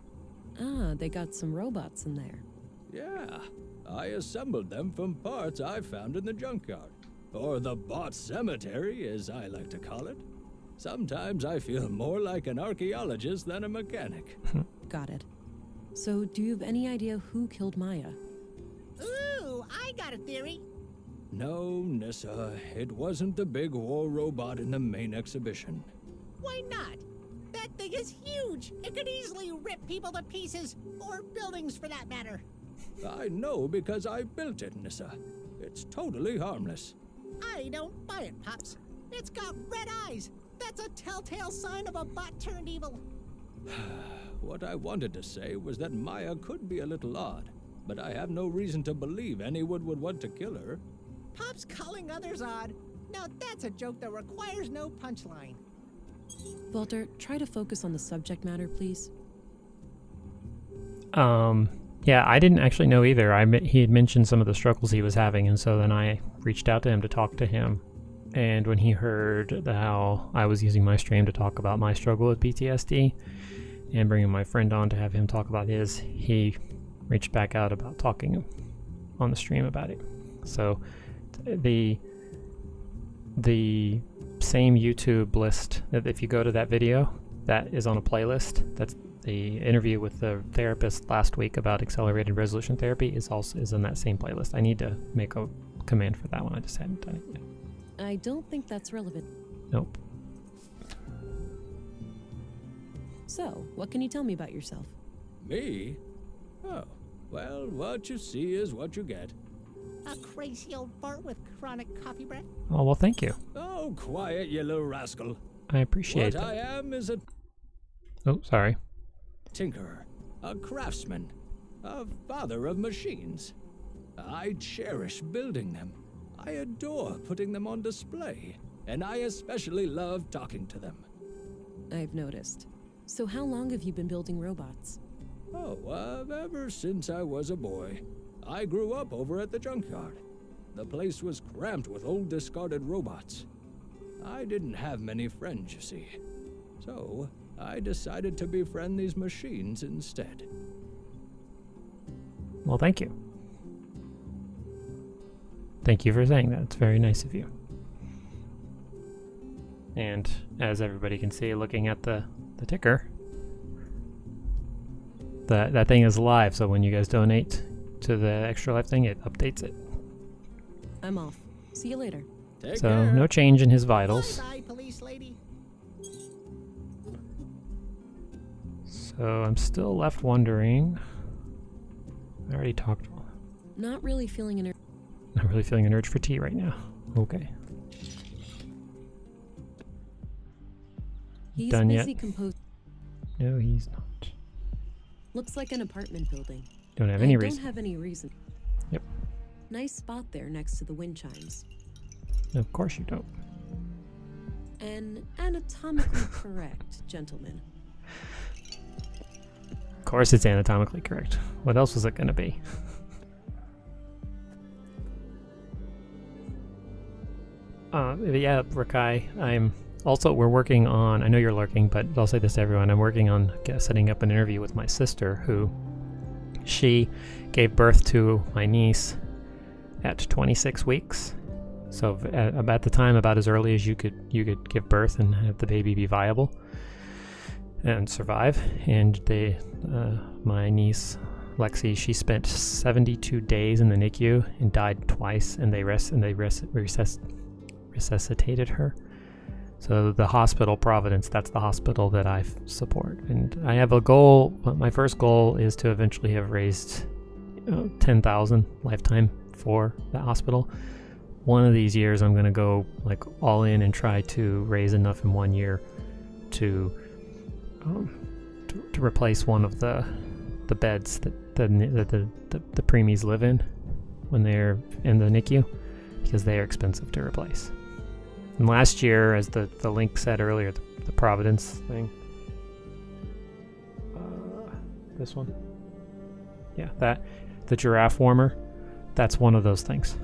Ah, they got some robots in there. Yeah, I assembled them from parts I found in the junkyard. Or the bot cemetery, as I like to call it. Sometimes I feel more like an archaeologist than a mechanic. Got it. So, do you have any idea who killed Maya? Ooh, I got a theory. No, Nissa, it wasn't the big war robot in the main exhibition. Why not? That thing is huge. It could easily rip people to pieces, or buildings for that matter. I know because I built it, Nissa. It's totally harmless. I don't buy it, Pops. It's got red eyes. That's a telltale sign of a bot turned evil. What I wanted to say was that Maya could be a little odd, but I have no reason to believe anyone would want to kill her. Pop's calling others odd. Now that's a joke that requires no punchline. Walter, try to focus on the subject matter, please. Yeah, I didn't actually know either. He had mentioned some of the struggles he was having, and so then I reached out to him to talk to him. And when he heard how I was using my stream to talk about my struggle with PTSD and bringing my friend on to have him talk about his, he reached back out about talking on the stream about it. So the same YouTube list, if you go to that video, that is on a playlist. That's the interview with the therapist last week about accelerated resolution therapy is in that same playlist. I need to make a command for that one. I just hadn't done it yet. I don't think that's relevant. Nope. So, what can you tell me about yourself? Me? Oh, well, what you see is what you get. A crazy old fart with chronic coffee breath. Oh, well, thank you. Oh, quiet, you little rascal. I appreciate What that. I am is a Oh, sorry. tinkerer, a craftsman, a father of machines. I cherish building them. I adore putting them on display, and I especially love talking to them. I've noticed. So how long have you been building robots? Oh, ever since I was a boy. I grew up over at the junkyard. The place was cramped with old discarded robots. I didn't have many friends, you see. So, I decided to befriend these machines instead. Well, thank you. Thank you for saying that. It's very nice of you. And as everybody can see, looking at the ticker, that thing is live. So when you guys donate to the Extra Life thing, it updates it. I'm off. See you later. Take So care. no change in his vitals. Bye, police lady. So I'm still left wondering. I already talked. Not really feeling an Not really feeling an urge for tea right now. Okay. He's Done busy yet? composing. No, he's not. Looks like an apartment building. Don't have I any don't reason. have any reason. Yep. Nice spot there next to the wind chimes. No, of course you don't. An anatomically correct gentleman. Of course it's anatomically correct. What else was it going to be? Yeah, Rakai, we're working on, I know you're lurking, but I'll say this to everyone, I'm working on setting up an interview with my sister, who, she gave birth to my niece at 26 weeks. So about the time, about as early as you could give birth and have the baby be viable and survive. And my niece Lexi, she spent 72 days in the NICU and died twice, and they resuscitated her. So the hospital, Providence, that's the hospital that I support. And I have a goal. My first goal is to eventually have raised $10,000 lifetime for the hospital. One of these years I'm going to go like all in and try to raise enough in 1 year to replace one of the beds that the preemies live in when they're in the NICU, because they are expensive to replace. And last year, as the link said earlier, the Providence thing, this one, yeah, the giraffe warmer, that's one of those things.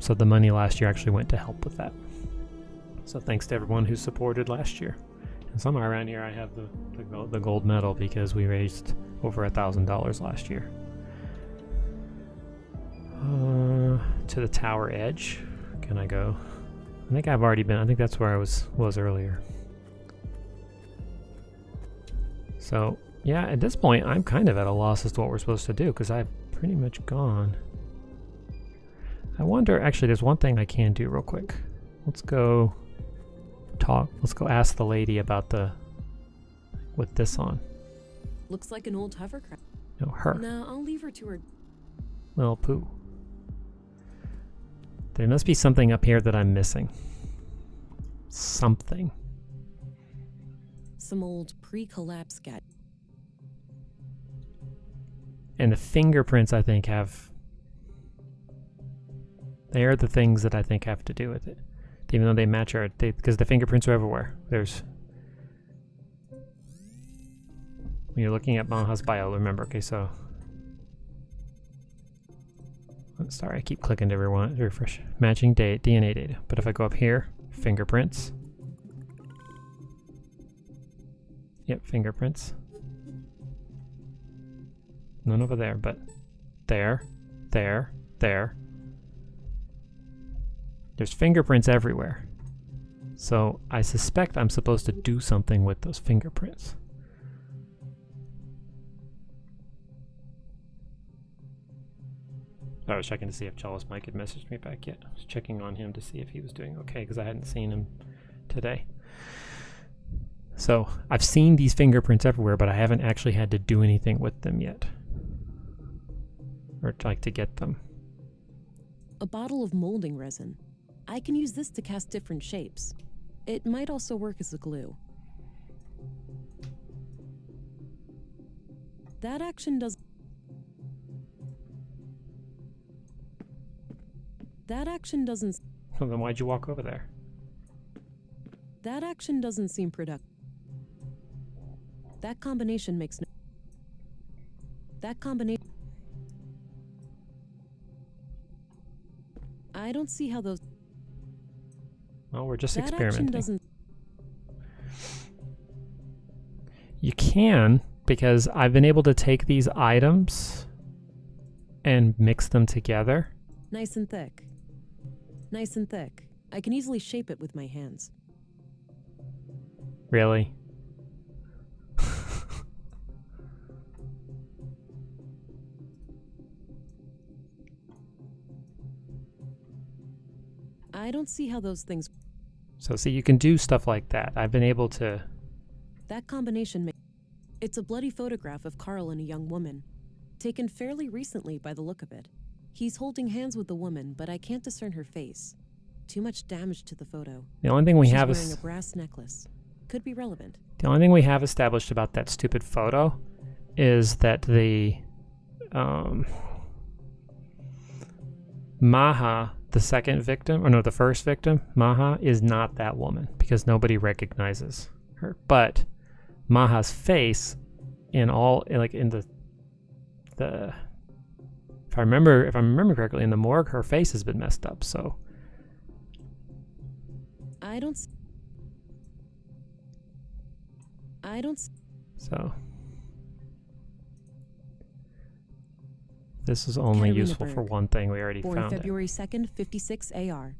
So the money last year actually went to help with that. So thanks to everyone who supported last year. And somewhere around here I have the gold medal because we raised over $1,000 last year. To the tower edge, can I go? I think I've already been. I think that's where I was earlier. So yeah, at this point I'm kind of at a loss as to what we're supposed to do, because I've pretty much gone. I wonder, actually, there's one thing I can do real quick. Let's go ask the lady about with this on. Looks like an old hovercraft. No, her. No, I'll leave her to her. Little poo. There must be something up here that I'm missing. Something. Some old pre-collapse sketch. And the fingerprints, I think, they are the things that I think have to do with it. Even though they match because the fingerprints are everywhere. When you're looking at Baja's bio, remember, okay, so. Sorry, I keep clicking to refresh. Matching DNA data. But if I go up here, fingerprints. Yep, fingerprints. None over there, but there. There's fingerprints everywhere. So I suspect I'm supposed to do something with those fingerprints. I was checking to see if Chalice Mike had messaged me back yet. I was checking on him to see if he was doing okay, because I hadn't seen him today. So I've seen these fingerprints everywhere, but I haven't actually had to do anything with them yet. Or like to get them. A bottle of molding resin. I can use this to cast different shapes. It might also work as a glue. That action doesn't Well, then why'd you walk over there? That action doesn't seem productive. That combination makes no. That combination. I don't see how those. Well, we're just That experimenting. action doesn't. You can, because I've been able to take these items and mix them together. Nice and thick. Nice and thick. I can easily shape it with my hands. Really? I don't see how those things... So see, you can do stuff like that. I've been able to... That combination It's a bloody photograph of Carl and a young woman, taken fairly recently by the look of it. He's holding hands with the woman, but I can't discern her face. Too much damage to the photo. The only thing we She's have wearing is... a brass necklace. Could be relevant. The only thing we have established about that stupid photo is that the... Maha, the second victim, or no, the first victim, Maha, is not that woman because nobody recognizes her. But Maha's face in all, like in the if I remember correctly, in the morgue, her face has been messed up. So I don't. So this is only Katarina useful for Berg, one thing. We already born found February 2nd, 56 AR.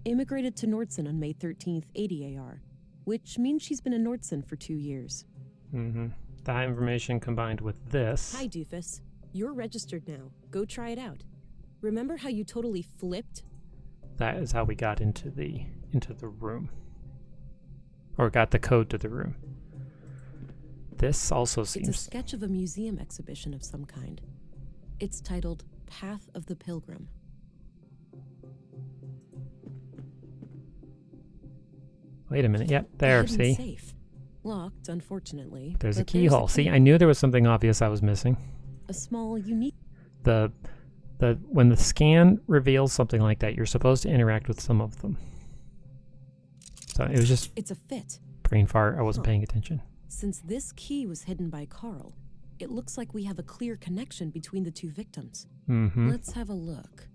Immigrated to Nordson on May 13th, 80 AR, which means she's been in Nordson for 2 years. Mm-hmm. That information combined with this. Hi, doofus. You're registered now. Go try it out. Remember how you totally flipped? That is how we got into the room, or got the code to the room. This also seems... It's a sketch of a museum exhibition of some kind. It's titled Path of the Pilgrim. Wait a minute. Yep, there, Hidden see? Safe. Locked, unfortunately. There's a but keyhole. See, key. I knew there was something obvious I was missing. A small, unique... When the scan reveals something like that, you're supposed to interact with some of them. So it was just... It's a fit. brain fart. I wasn't paying attention. Since this key was hidden by Carl, it looks like we have a clear connection between the two victims. Mm-hmm. Let's have a look.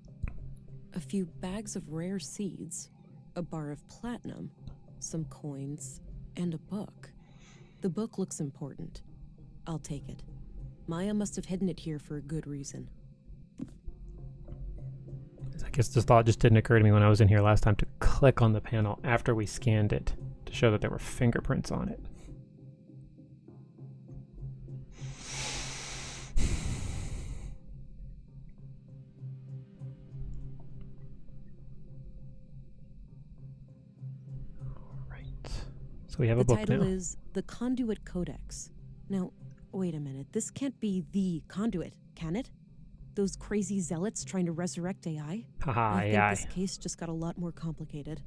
A few bags of rare seeds, a bar of platinum, some coins, and a book. The book looks important. I'll take it. Maya must have hidden it here for a good reason. I guess this thought just didn't occur to me when I was in here last time to click on the panel after we scanned it to show that there were fingerprints on it. So we have a book now. The title is The Conduit Codex. Now, wait a minute. This can't be the Conduit, can it? Those crazy zealots trying to resurrect AI? Haha, I think AI. this case just got a lot more complicated.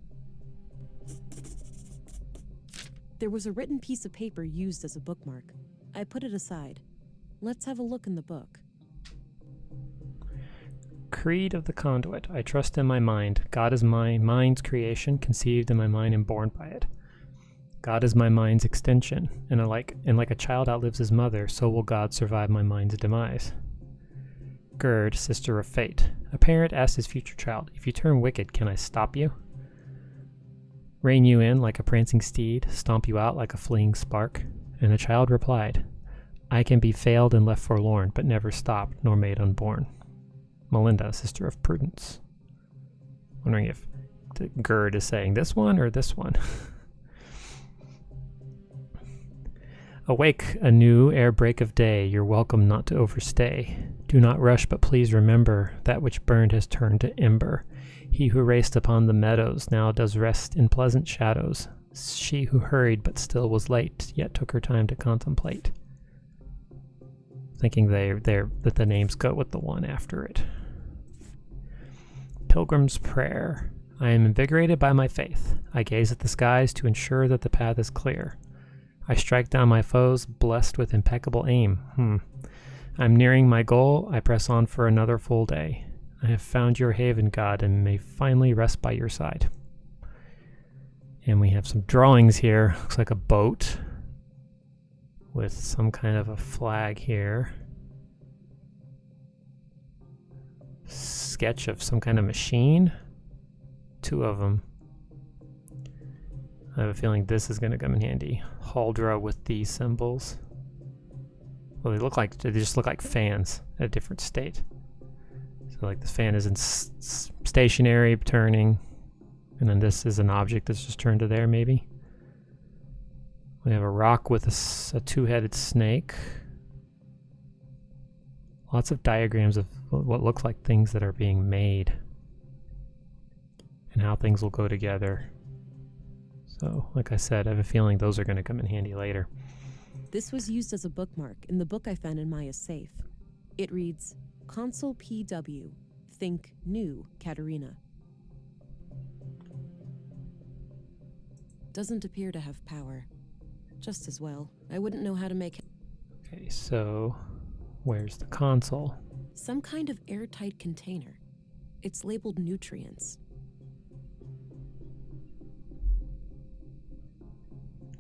There was a written piece of paper used as a bookmark. I put it aside. Let's have a look in the book. Creed of the Conduit. I trust in my mind. God is my mind's creation, conceived in my mind and born by it. God is my mind's extension, and like a child outlives his mother, so will God survive my mind's demise. Gerd, sister of fate. A parent asked his future child, if you turn wicked, can I stop you? Rein you in like a prancing steed, stomp you out like a fleeing spark? And the child replied, I can be failed and left forlorn, but never stopped nor made unborn. Melinda, sister of prudence. Wondering if Gerd is saying this one or this one. Awake anew ere break of day, you're welcome not to overstay. Do not rush, but please remember, that which burned has turned to ember. He who raced upon the meadows now does rest in pleasant shadows. She who hurried but still was late, yet took her time to contemplate. Thinking that the names go with the one after it. Pilgrim's Prayer. I am invigorated by my faith. I gaze at the skies to ensure that the path is clear. I strike down my foes, blessed with impeccable aim. I'm nearing my goal. I press on for another full day. I have found your haven, God, and may finally rest by your side. And we have some drawings here. Looks like a boat with some kind of a flag here. Sketch of some kind of machine. 2 of them. I have a feeling this is going to come in handy. Haldra with these symbols. Well, they just look like fans at a different state. So So like the fan is in stationary, turning, and then this is an object that's just turned to there maybe. We have a rock with a two-headed snake. Lots of diagrams of what looks like things that are being made and how things will go together. So, like I said, I have a feeling those are going to come in handy later. This was used as a bookmark in the book I found in Maya's safe. It reads, Consul PW, think new Katerina. Doesn't appear to have power. Just as well. I wouldn't know how to make it. Okay, so where's the console? Some kind of airtight container. It's labeled nutrients.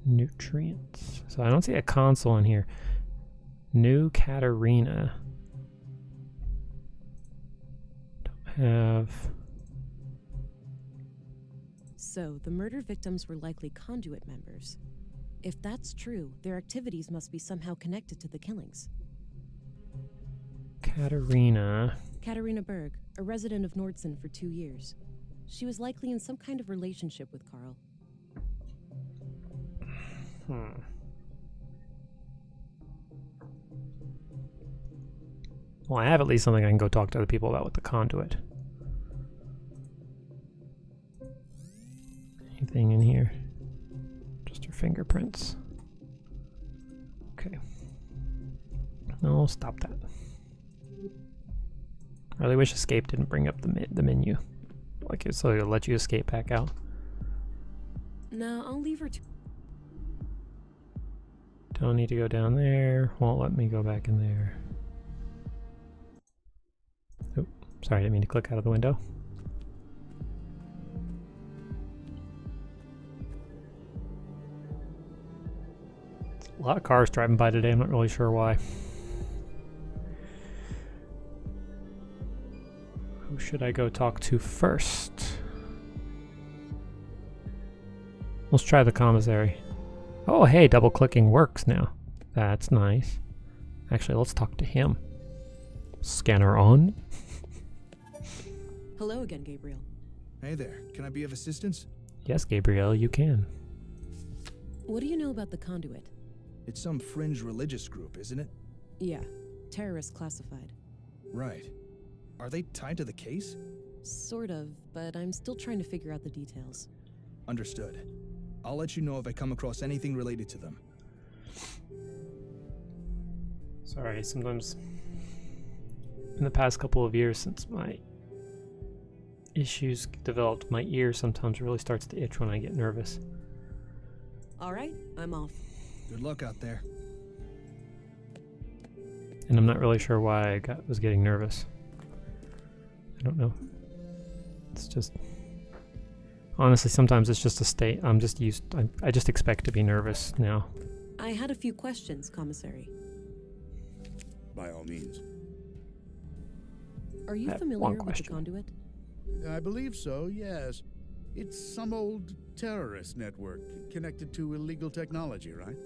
Nutrients. So I don't see a console in here. New Katerina. Don't have. So the murder victims were likely conduit members. If that's true, their activities must be somehow connected to the killings. Katerina. Katerina Berg, a resident of Nordson for 2 years. She was likely in some kind of relationship with Carl. Well, I have at least something I can go talk to other people about with the conduit. Anything in here? Just her fingerprints. Okay. No, stop that. I really wish escape didn't bring up the menu. Like it, so it'll let you escape back out. No, I'll leave her to. Don't need to go down there. Won't let me go back in there. Oop, sorry, I didn't mean to click out of the window. A lot of cars driving by today, I'm not really sure why. Who should I go talk to first? Let's try the commissary. Oh, hey, double clicking works now. That's nice. Actually, let's talk to him. Scanner on. Hello again, Gabriel. Hey there, can I be of assistance? Yes, Gabriel, you can. What do you know about the conduit? It's some fringe religious group, isn't it? Yeah, terrorist classified. Right. Are they tied to the case? Sort of, but I'm still trying to figure out the details. Understood. I'll let you know if I come across anything related to them. Sorry, sometimes in the past couple of years since my issues developed, my ear sometimes really starts to itch when I get nervous. All right, I'm off. Good luck out there. And I'm not really sure why I was getting nervous. I don't know. It's just... Honestly, sometimes it's just a state. I'm just used... I just expect to be nervous now. I had a few questions, Commissary. By all means. Are you familiar with the conduit? I believe so, yes. It's some old terrorist network connected to illegal technology, right?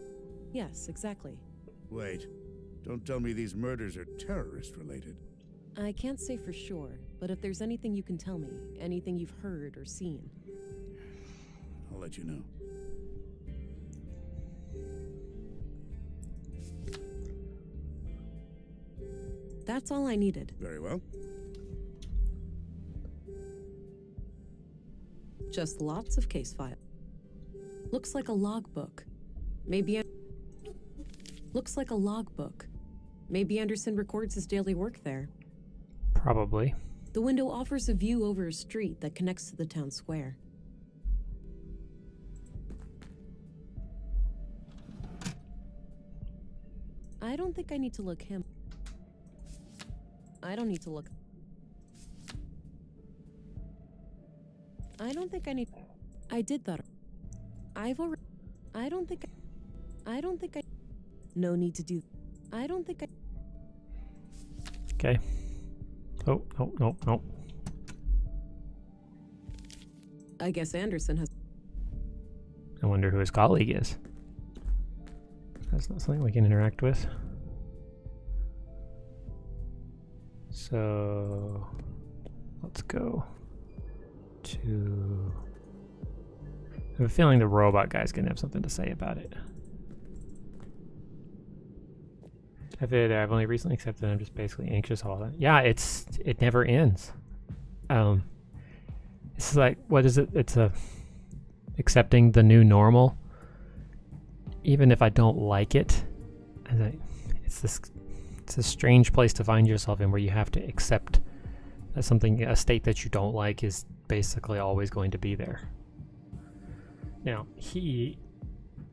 Yes, exactly. Wait, don't tell me these murders are terrorist-related. I can't say for sure, but if there's anything you can tell me, anything you've heard or seen, I'll let you know. That's all I needed. Very well. Just lots of case file. Looks like a logbook. Looks like a logbook. Maybe Anderson records his daily work there. Probably. The window offers a view over a street that connects to the town square. I don't think I need to look him. I don't need to look. I don't think I need. I did that. I've already. I don't think I. No need to do. I don't think I. Okay. Oh, no. I guess Anderson has. I wonder who his colleague is. That's not something we can interact with. So let's go to... I have a feeling the robot guy's gonna have something to say about it. I've only recently accepted. I'm just basically anxious all that. Yeah, it never ends. It's like, what is it? It's accepting the new normal. Even if I don't like it, it's a strange place to find yourself in, where you have to accept that a state that you don't like is basically always going to be there. Now, he,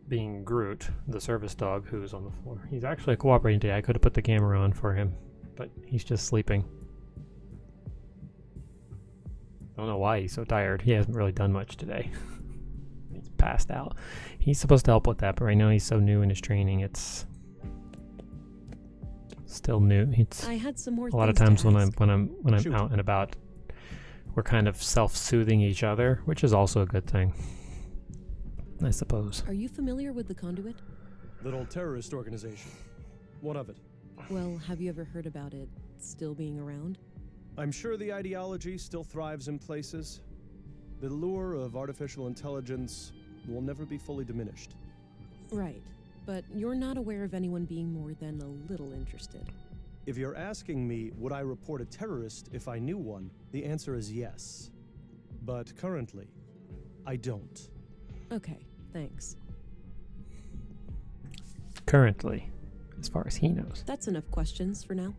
being Groot, the service dog who's on the floor, he's actually cooperating today. I could have put the camera on for him, but he's just sleeping. I don't know why he's so tired. He hasn't really done much today. He's passed out. He's supposed to help with that, but right now he's so new in his training. It's still new. I had some more a lot of times when I'm out and about, we're kind of self-soothing each other, which is also a good thing, I suppose. Are you familiar with the Conduit? Little terrorist organization. What of it? Well, have you ever heard about it still being around? I'm sure the ideology still thrives in places. The lure of artificial intelligence will never be fully diminished. Right, but you're not aware of anyone being more than a little interested. If you're asking me, would I report a terrorist if I knew one, the answer is yes. But currently, I don't. Okay, thanks. Currently, as far as he knows. That's enough questions for now.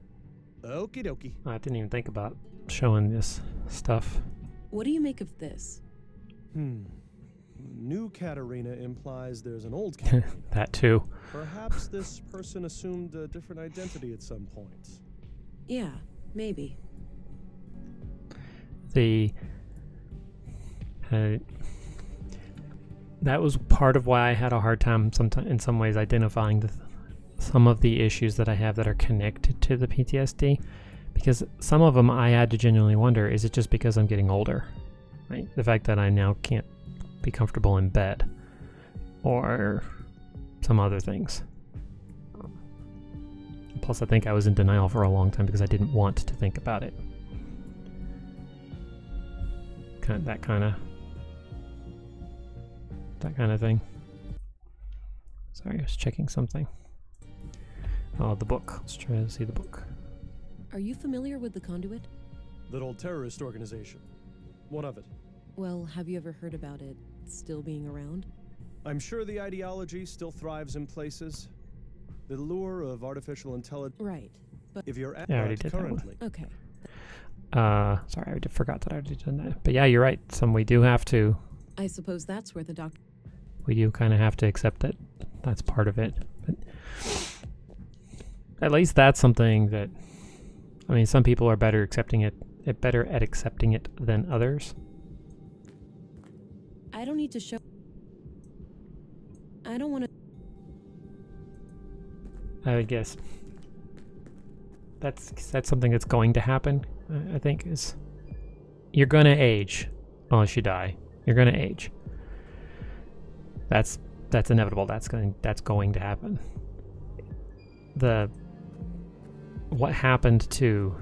Okie dokie. I didn't even think about showing this stuff. What do you make of this? New Katarina implies there's an old Katarina. That too. Perhaps this person assumed a different identity at some point. Yeah, maybe. That was part of why I had a hard time in some ways identifying some of the issues that I have that are connected to the PTSD, because some of them I had to genuinely wonder, is it just because I'm getting older? Right? The fact that I now can't be comfortable in bed, or some other things. Plus, I think I was in denial for a long time because I didn't want to think about it. That kind of thing. Sorry, I was checking something. Oh, the book. Let's try to see the book. Are you familiar with the Conduit? Little terrorist organization. What of it? Well, have you ever heard about it still being around? I'm sure the ideology still thrives in places. The lure of artificial intelligence. Right, but if you're I already did currently. that one. Okay. Sorry, I forgot that I already done that. But yeah, you're right. We do have to. I suppose that's where the doctor. We do kind of have to accept that that's part of it. But at least that's something that, I mean, some people are better at accepting it than others. I don't need to show. I don't want to. I would guess that's something that's going to happen. I think is you're gonna age unless you die. You're gonna age. That's inevitable. That's going to happen. What happened to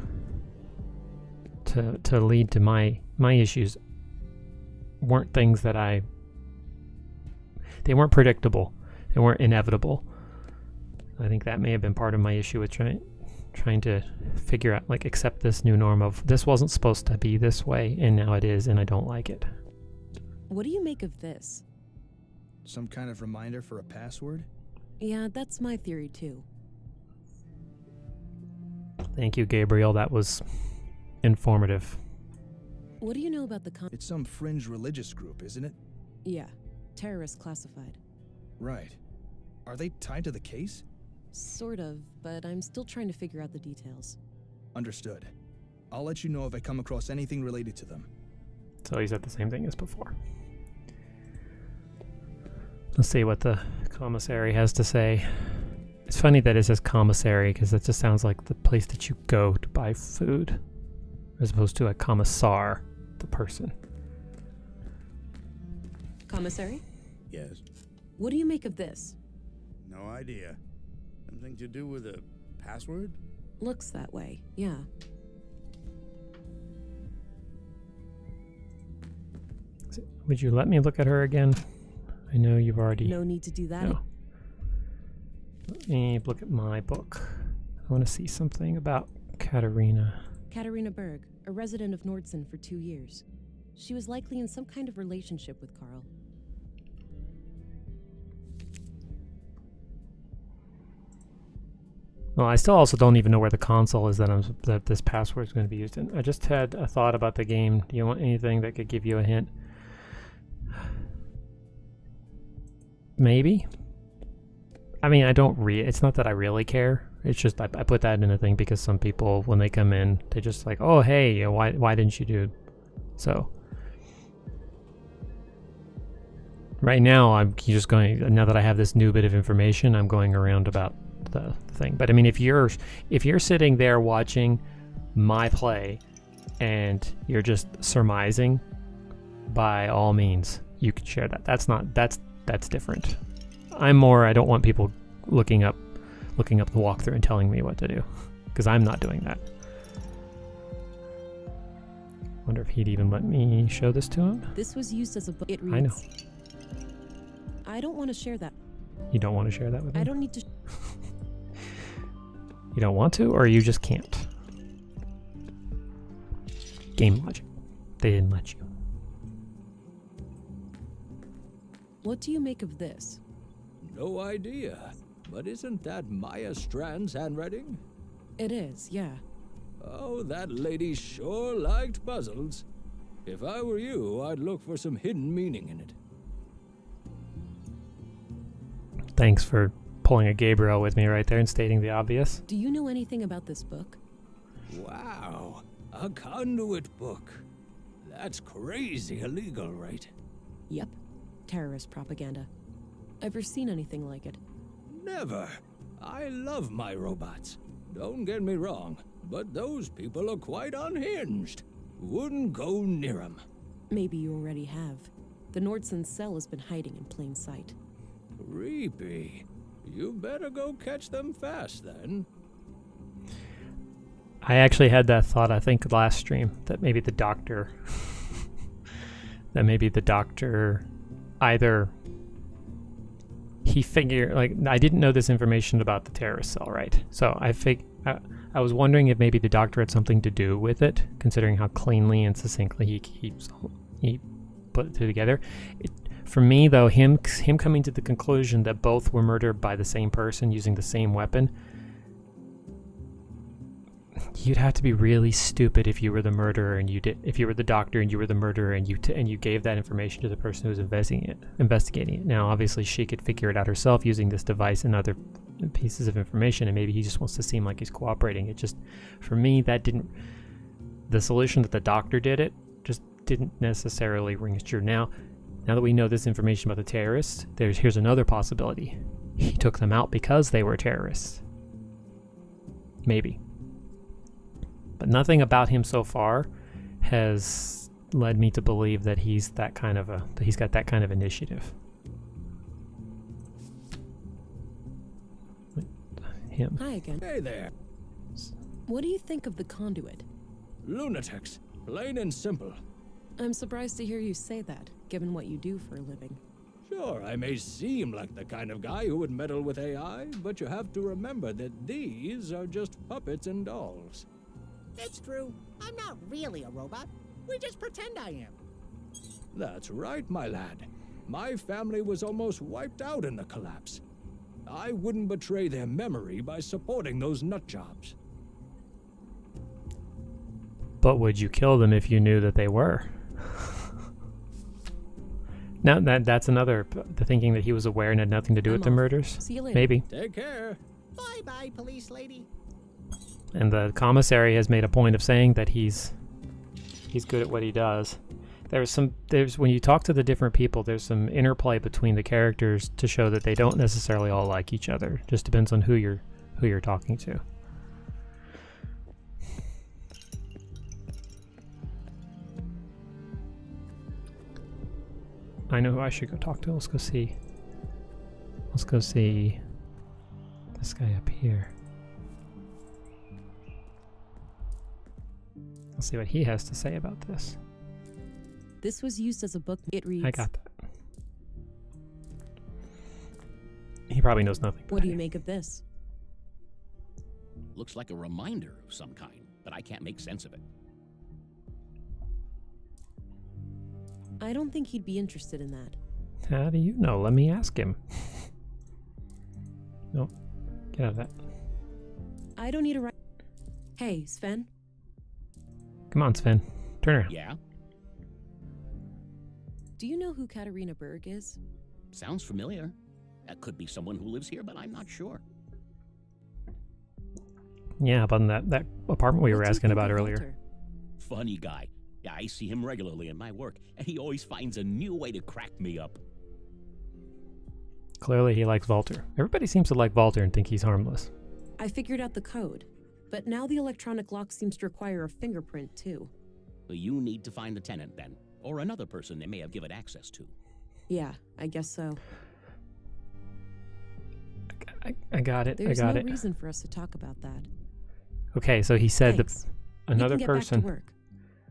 lead to my issues weren't things that they weren't predictable. They weren't inevitable. I think that may have been part of my issue with trying to figure out, like, accept this new norm of this wasn't supposed to be this way and now it is, and I don't like it. What do you make of this? Some kind of reminder for a password? Yeah, that's my theory too. Thank you, Gabriel. That was informative. What do you know about the It's some fringe religious group, isn't it? Yeah, terrorist classified. Right. Are they tied to the case? Sort of, but I'm still trying to figure out the details. Understood. I'll let you know if I come across anything related to them. So he said the same thing as before. Let's see what the commissary has to say. It's funny that it says commissary because it just sounds like the place that you go to buy food, as opposed to a commissar, the person. Commissary? Yes. What do you make of this? No idea. Something to do with a password? Looks that way, yeah. Would you let me look at her again? I know you've already... No need to do that. No. Let me look at my book. I want to see something about Katerina. Katerina Berg, a resident of Nordson for 2 years. She was likely in some kind of relationship with Carl. Well, I still also don't even know where the console is that this password is going to be used in. I just had a thought about the game. Do you want anything that could give you a hint? Maybe. I mean, I don't it's not that I really care. It's just I put that in a thing because some people, when they come in, they just like, oh, hey, why didn't you do so? Right now, I'm just going, now that I have this new bit of information, I'm going around about the thing. But I mean, if you're sitting there watching my play and you're just surmising, by all means, you can share that. That's different. I don't want people looking up the walkthrough and telling me what to do, because I'm not doing that. Wonder if he'd even let me show this to him. This was used as a book. It reads, I know. I don't want to share that. You don't want to share that with me? I don't need to. You don't want to, or you just can't? Game logic. They didn't let you. What do you make of this? No idea. But isn't that Maya Strand's handwriting? It is, yeah. Oh, that lady sure liked puzzles. If I were you, I'd look for some hidden meaning in it. Thanks for pulling a Gabriel with me right there and stating the obvious. Do you know anything about this book? Wow, a conduit book. That's crazy illegal, right? Yep. Terrorist propaganda. Ever seen anything like it? Never. I love my robots. Don't get me wrong, but those people are quite unhinged. Wouldn't go near them. Maybe you already have. The Nordson cell has been hiding in plain sight. Creepy. You better go catch them fast, then. I actually had that thought, I think, last stream, that maybe the doctor... either... He figured, like, I didn't know this information about the terrorist cell, right? So I was wondering if maybe the doctor had something to do with it, considering how cleanly and succinctly he put it together. For me, though, him coming to the conclusion that both were murdered by the same person using the same weapon, you'd have to be really stupid if you were the murderer and if you were the doctor and you were the murderer and you gave that information to the person who was investigating it. Now, obviously, she could figure it out herself using this device and other pieces of information, and maybe he just wants to seem like he's cooperating. It just, for me, the solution that the doctor did it just didn't necessarily ring true. Now that we know this information about the terrorists, here's another possibility. He took them out because they were terrorists. Maybe. But nothing about him so far has led me to believe that he's got that kind of initiative. Him. Hi again. Hey there. What do you think of the conduit? Lunatics. Plain and simple. I'm surprised to hear you say that, given what you do for a living. Sure, I may seem like the kind of guy who would meddle with AI, but you have to remember that these are just puppets and dolls. It's true. I'm not really a robot. We just pretend I am. That's right, my lad. My family was almost wiped out in the collapse. I wouldn't betray their memory by supporting those nutjobs. But would you kill them if you knew that they were? Now that's another, the thinking that he was aware and had nothing to do with the murders. See you later. Maybe. Take care. Bye-bye, police lady. And the commissary has made a point of saying that he's good at what he does. When you talk to the different people, there's some interplay between the characters to show that they don't necessarily all like each other. Just depends on who you're talking to. I know who I should go talk to. Let's go see this guy up here. Let's see what he has to say about this. This was used as a book. It reads. I got that. He probably knows nothing. What do you make of this? Looks like a reminder of some kind, but I can't make sense of it. I don't think he'd be interested in that. How do you know? Let me ask him. No, get out of that. I don't need a right. Hey, Sven. Come on, Sven. Turn around. Yeah? Do you know who Katarina Berg is? Sounds familiar. That could be someone who lives here, but I'm not sure. Yeah, up on that apartment we were What do you asking think about of earlier. Walter? Funny guy. Yeah, I see him regularly in my work, and he always finds a new way to crack me up. Clearly he likes Walter. Everybody seems to like Walter and think he's harmless. I figured out the code, but now the electronic lock seems to require a fingerprint too. So you need to find the tenant then, or another person they may have given access to. Yeah, I guess so. I got it. There's I got no it. reason for us to talk about that. Okay, so he said Thanks. another we can get person. Back to work.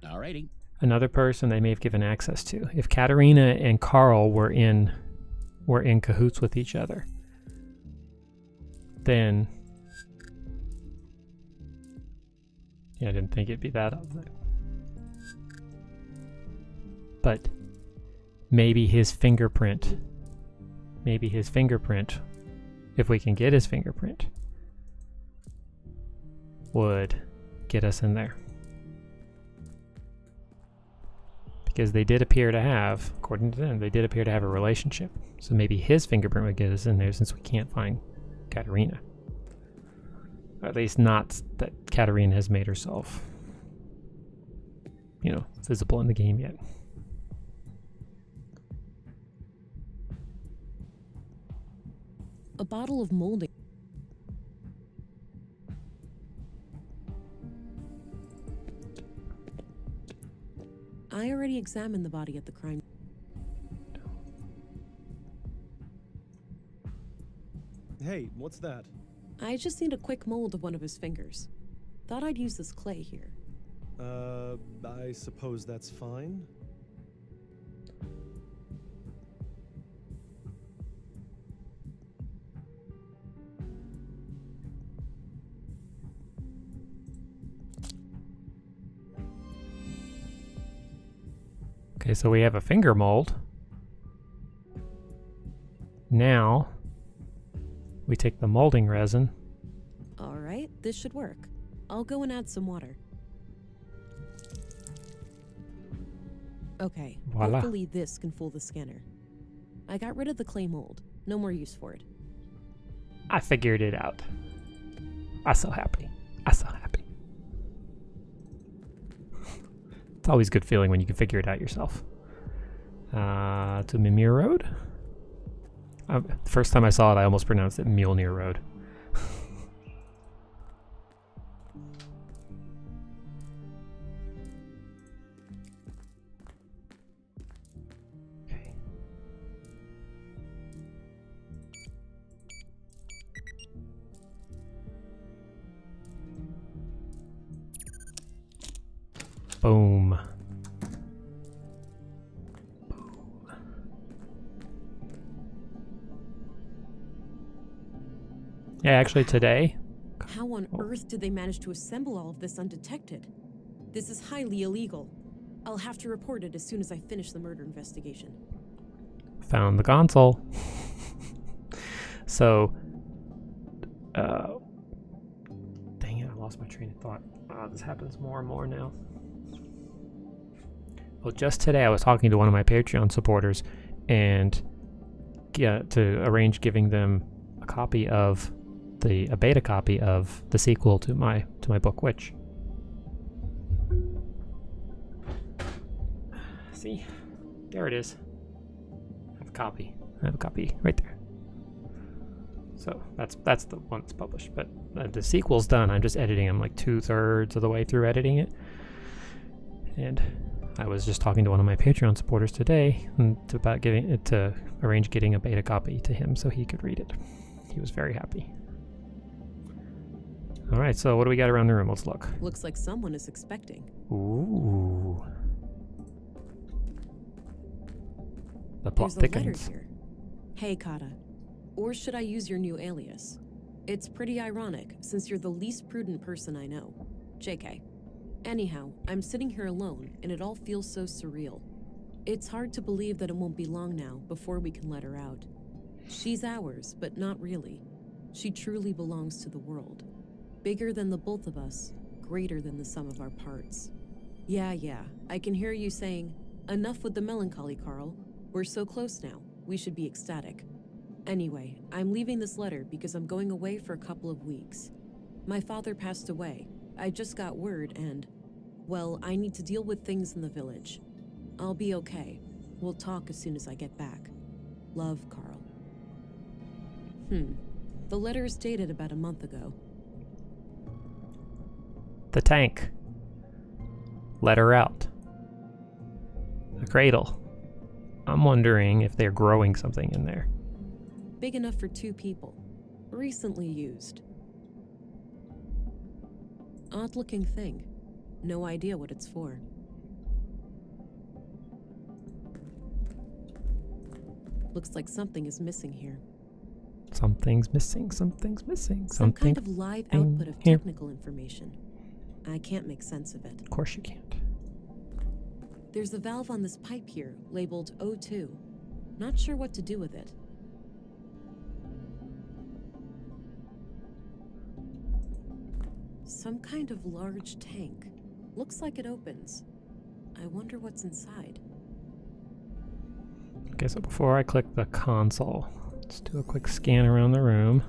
Alrighty. Another person they may have given access to. If Katarina and Carl were in cahoots with each other, then yeah, I didn't think it'd be that ugly. But maybe his fingerprint, if we can get his fingerprint, would get us in there. Because they did appear to have, according to them, they did appear to have a relationship. So maybe his fingerprint would get us in there since we can't find Katarina. Or at least not that Katarina has made herself, visible in the game yet. A bottle of molding. I already examined the body at the crime. Hey, what's that? I just need a quick mold of one of his fingers. Thought I'd use this clay here. I suppose that's fine. Okay, so we have a finger mold. Now, we take the molding resin. All right, this should work. I'll go and add some water. Okay, Voila. hopefully this can fool the scanner. I got rid of the clay mold. No more use for it. I figured it out. I'm so happy. I'm so happy. It's always a good feeling when you can figure it out yourself. To Mimir Road? The first time I saw it, I almost pronounced it Mjolnir Road. Okay. Boom. Yeah, actually today. How on earth did they manage to assemble all of this undetected? This is highly illegal. I'll have to report it as soon as I finish the murder investigation. Found the console. So, dang it, I lost my train of thought. This happens more and more now. Well, just today I was talking to one of my Patreon supporters and to arrange giving them a copy of a beta copy of the sequel to my book Witch. See? There it is. I have a copy. Right there. So that's the one that's published. But the sequel's done. I'm just editing. I'm like 2/3 of the way through editing it. And I was just talking to one of my Patreon supporters today about to arrange getting a beta copy to him so he could read it. He was very happy. All right, so what do we got around the room? Let's look. Looks like someone is expecting. Ooh. The plot There's a letter thickens. here. Hey, Kata. Or should I use your new alias? It's pretty ironic, since you're the least prudent person I know. JK. Anyhow, I'm sitting here alone, and it all feels so surreal. It's hard to believe that it won't be long now before we can let her out. She's ours, but not really. She truly belongs to the world. Bigger than the both of us, greater than the sum of our parts. Yeah, I can hear you saying, enough with the melancholy, Carl. We're so close now, we should be ecstatic. Anyway, I'm leaving this letter because I'm going away for a couple of weeks. My father passed away. I just got word and, well, I need to deal with things in the village. I'll be okay. We'll talk as soon as I get back. Love, Carl. The letter is dated about a month ago. The tank. Let her out. A cradle. I'm wondering if they're growing something in there. Big enough for 2 people. Recently used. Odd-looking thing. No idea what it's for. Looks like something is missing here. Something's missing, something's missing, Some something. kind of live output of here. technical information. I can't make sense of it. Of course you can't. There's a valve on this pipe here, labeled O2. Not sure what to do with it. Some kind of large tank. Looks like it opens. I wonder what's inside. Okay, so before I click the console, let's do a quick scan around the room.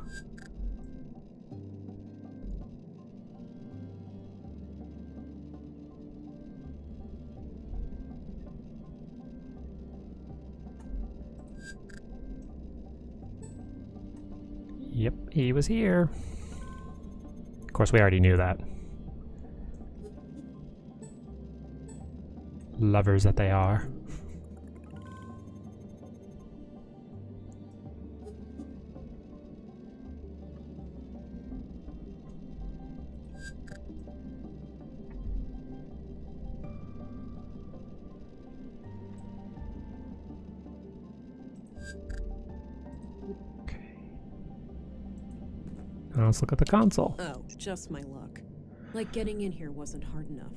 Yep, he was here. Of course, we already knew that. Lovers that they are. Now let's look at the console. Oh, just my luck. Like getting in here wasn't hard enough.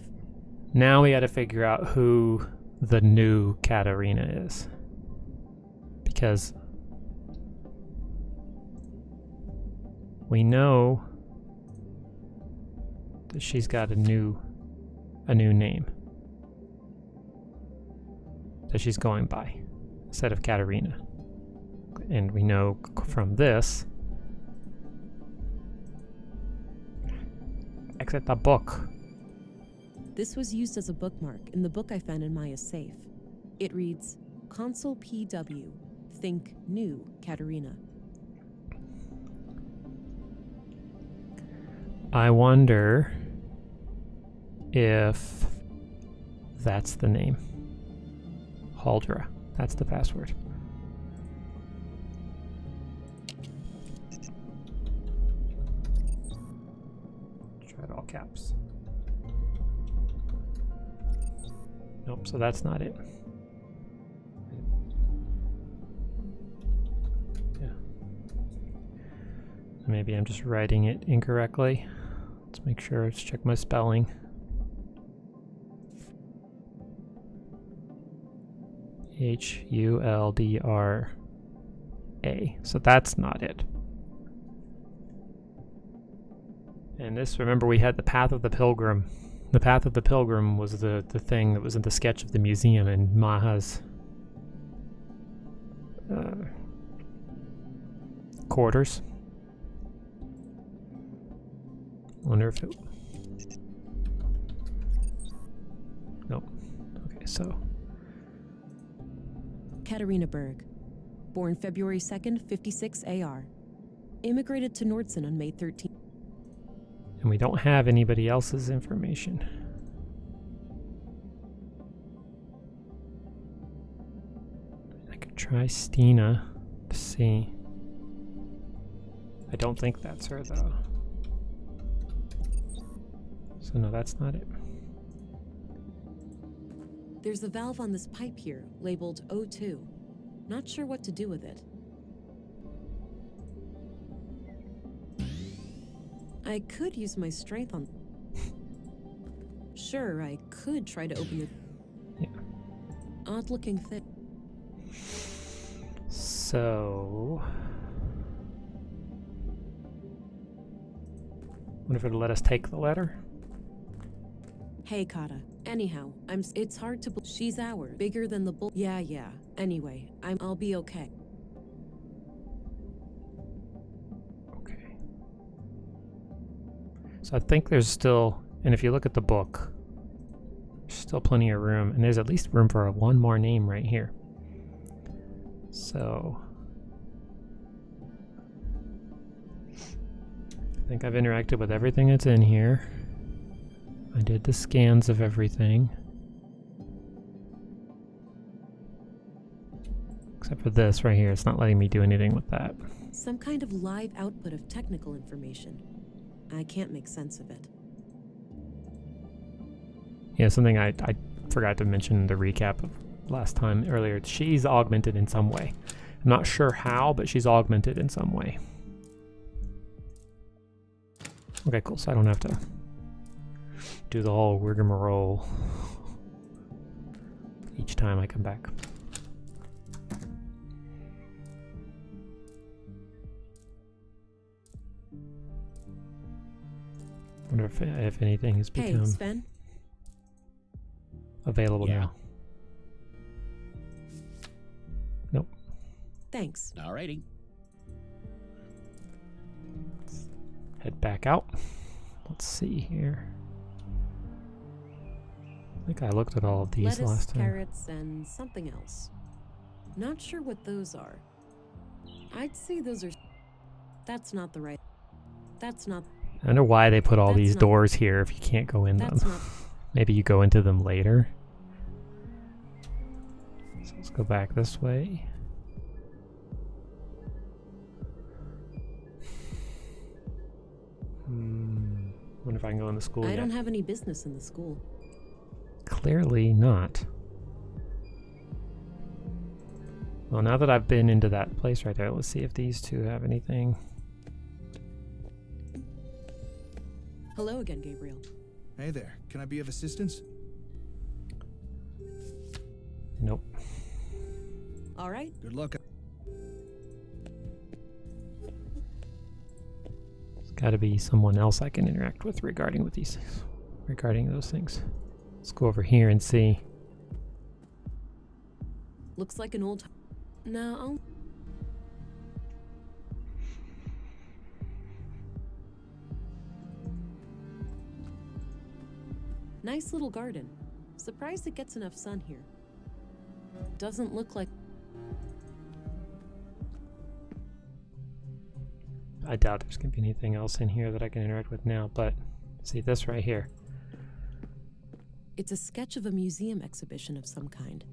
Now we gotta figure out who the new Katarina is. Because we know that she's got a new name that she's going by instead of Katarina. And we know from this. Exit the book. This was used as a bookmark in the book I found in Maya's safe. It reads, Consul PW, think new Katarina. I wonder if that's the name. Haldra. That's the password. Try it all caps. Nope, so that's not it. Yeah. Maybe I'm just writing it incorrectly. Let's make sure, let's check my spelling. Huldra. So that's not it. And this, remember, we had the Path of the Pilgrim. The Path of the Pilgrim was the thing that was in the sketch of the museum in Maha's quarters. Wonder if it... Nope. Okay, so... Katarina Berg, born February 2nd, 56 AR. Immigrated to Nordson on May 13th. And we don't have anybody else's information. I could try Stina to see. I don't think that's her though. So no, that's not it. There's a valve on this pipe here, labeled O2. Not sure what to do with it. I could use my strength on... Sure, I could try to open the... Yeah. Odd-looking thing. So... wonder if it'll let us take the letter? Hey, Kata. Anyhow, it's hard to believe she's ours. Bigger than the bull. Yeah. Anyway, I'll be okay. Okay. So I think there's still, and if you look at the book, there's still plenty of room, and there's at least room for one more name right here. So I think I've interacted with everything that's in here. I did the scans of everything. Except for this right here, it's not letting me do anything with that. Some kind of live output of technical information. I can't make sense of it. Yeah, something I forgot to mention in the recap of last time earlier. She's augmented in some way. I'm not sure how, but she's augmented in some way. Okay, cool, so I don't have to do the whole rigmarole each time I come back. Wonder if anything has become Hey, Sven. available Yeah. now. Nope. Thanks. Alrighty. Head back out. Let's see here. I think I looked at all of these Lettuce, last time. carrots, and something else. Not sure what those are. I'd say those are... That's not the right... That's not... I wonder why they put all That's these not- doors here if you can't go in them. That's not... Maybe you go into them later. So let's go back this way. Wonder if I can go in the school I yet. don't have any business in the school. Clearly not. Well, now that I've been into that place right there, let's see if these two have anything. Hello again, Gabriel. Hey there, can I be of assistance? Nope. All right. Good luck. There's got to be someone else I can interact with regarding those things. Let's go over here and see. Looks like an old... No. Nice little garden. Surprised it gets enough sun here. Doesn't look like... I doubt there's going to be anything else in here that I can interact with now, but see this right here. It's a sketch of a museum exhibition of some kind.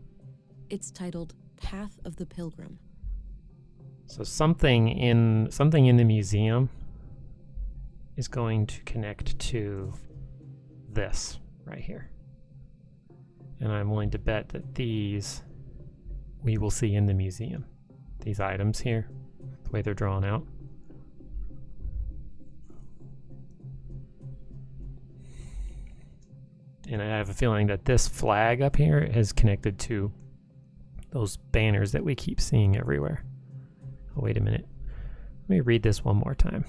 It's titled Path of the Pilgrim. So something in the museum is going to connect to this right here. And I'm willing to bet that these we will see in the museum. These items here, the way they're drawn out. And I have a feeling that this flag up here is connected to those banners that we keep seeing everywhere. Oh, wait a minute. Let me read this one more time.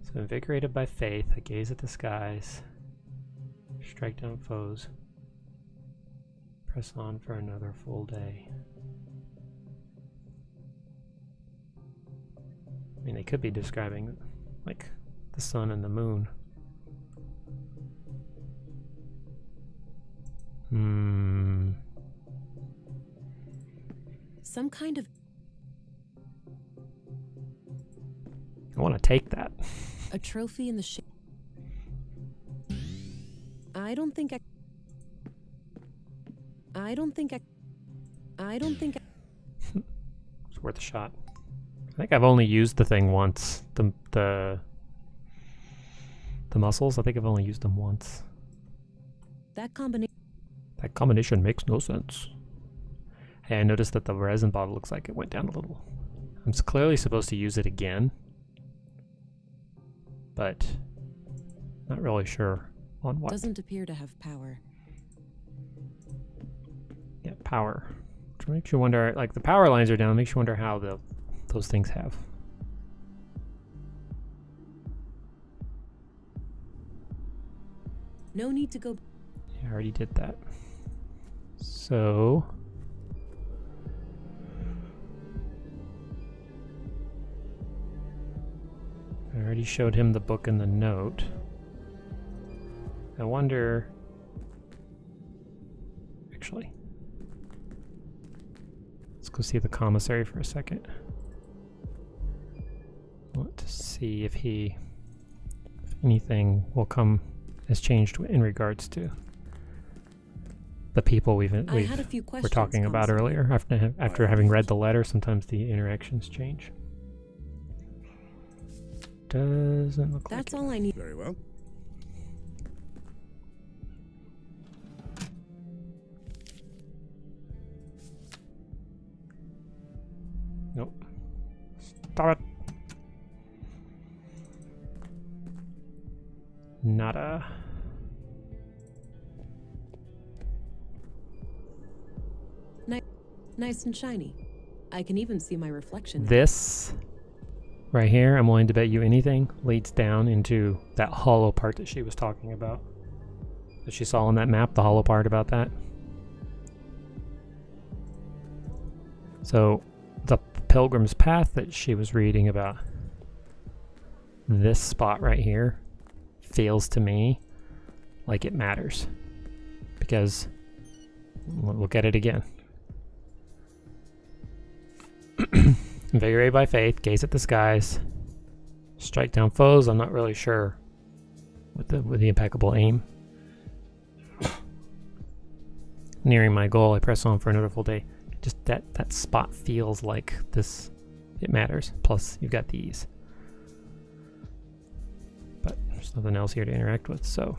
So, invigorated by faith, I gaze at the skies, strike down foes, press on for another full day. I mean, they could be describing, like, the sun and the moon. Some kind of... I want to take that. A trophy in the shape... I don't think I... It's worth a shot. I think I've only used the thing once. The muscles, I think I've only used them once. That combination... That combination makes no sense. Hey, I noticed that the resin bottle looks like it went down a little. I'm clearly supposed to use it again, but not really sure on what. Doesn't appear to have power. Yeah, power. Which makes you wonder, like the power lines are down, makes you wonder how those things have. No need to go. Yeah, I already did that. So I already showed him the book and the note. I wonder, actually, let's go see the commissary for a second. I want to see if anything will come has changed in regards to the people we're talking about earlier. After having read the letter, sometimes the interactions change. Doesn't look like That's all I need. Very well. Nope. Stop it. Nada. Nice and shiny. I can even see my reflection. This right here, I'm willing to bet you anything, leads down into that hollow part that she was talking about. That she saw on that map, the hollow part about that. So the Pilgrim's Path that she was reading about, this spot right here feels to me like it matters. Because, look at it again. Invigorate by faith, gaze at the skies, strike down foes. I'm not really sure with the impeccable aim. Nearing my goal, I press on for another full day. Just that spot feels like this. It matters. Plus, you've got these, but there's nothing else here to interact with. So.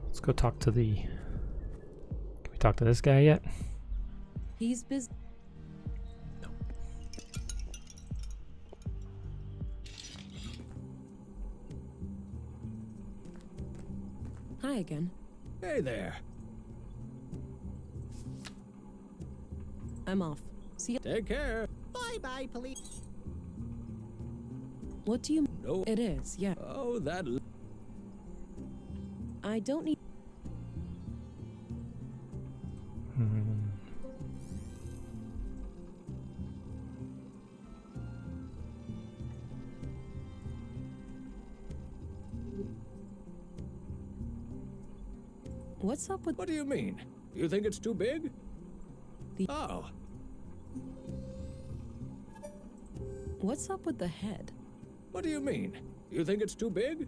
Let's go talk to the... Can we talk to this guy yet? He's busy. No. Hi again. Hey there. I'm off. See ya. Take care. Bye-bye, police. What do you... No. It is, yeah. Oh, that... I don't need... What's up with... What do you mean? You think it's too big? Oh. What's up with the head? What do you mean? You think it's too big?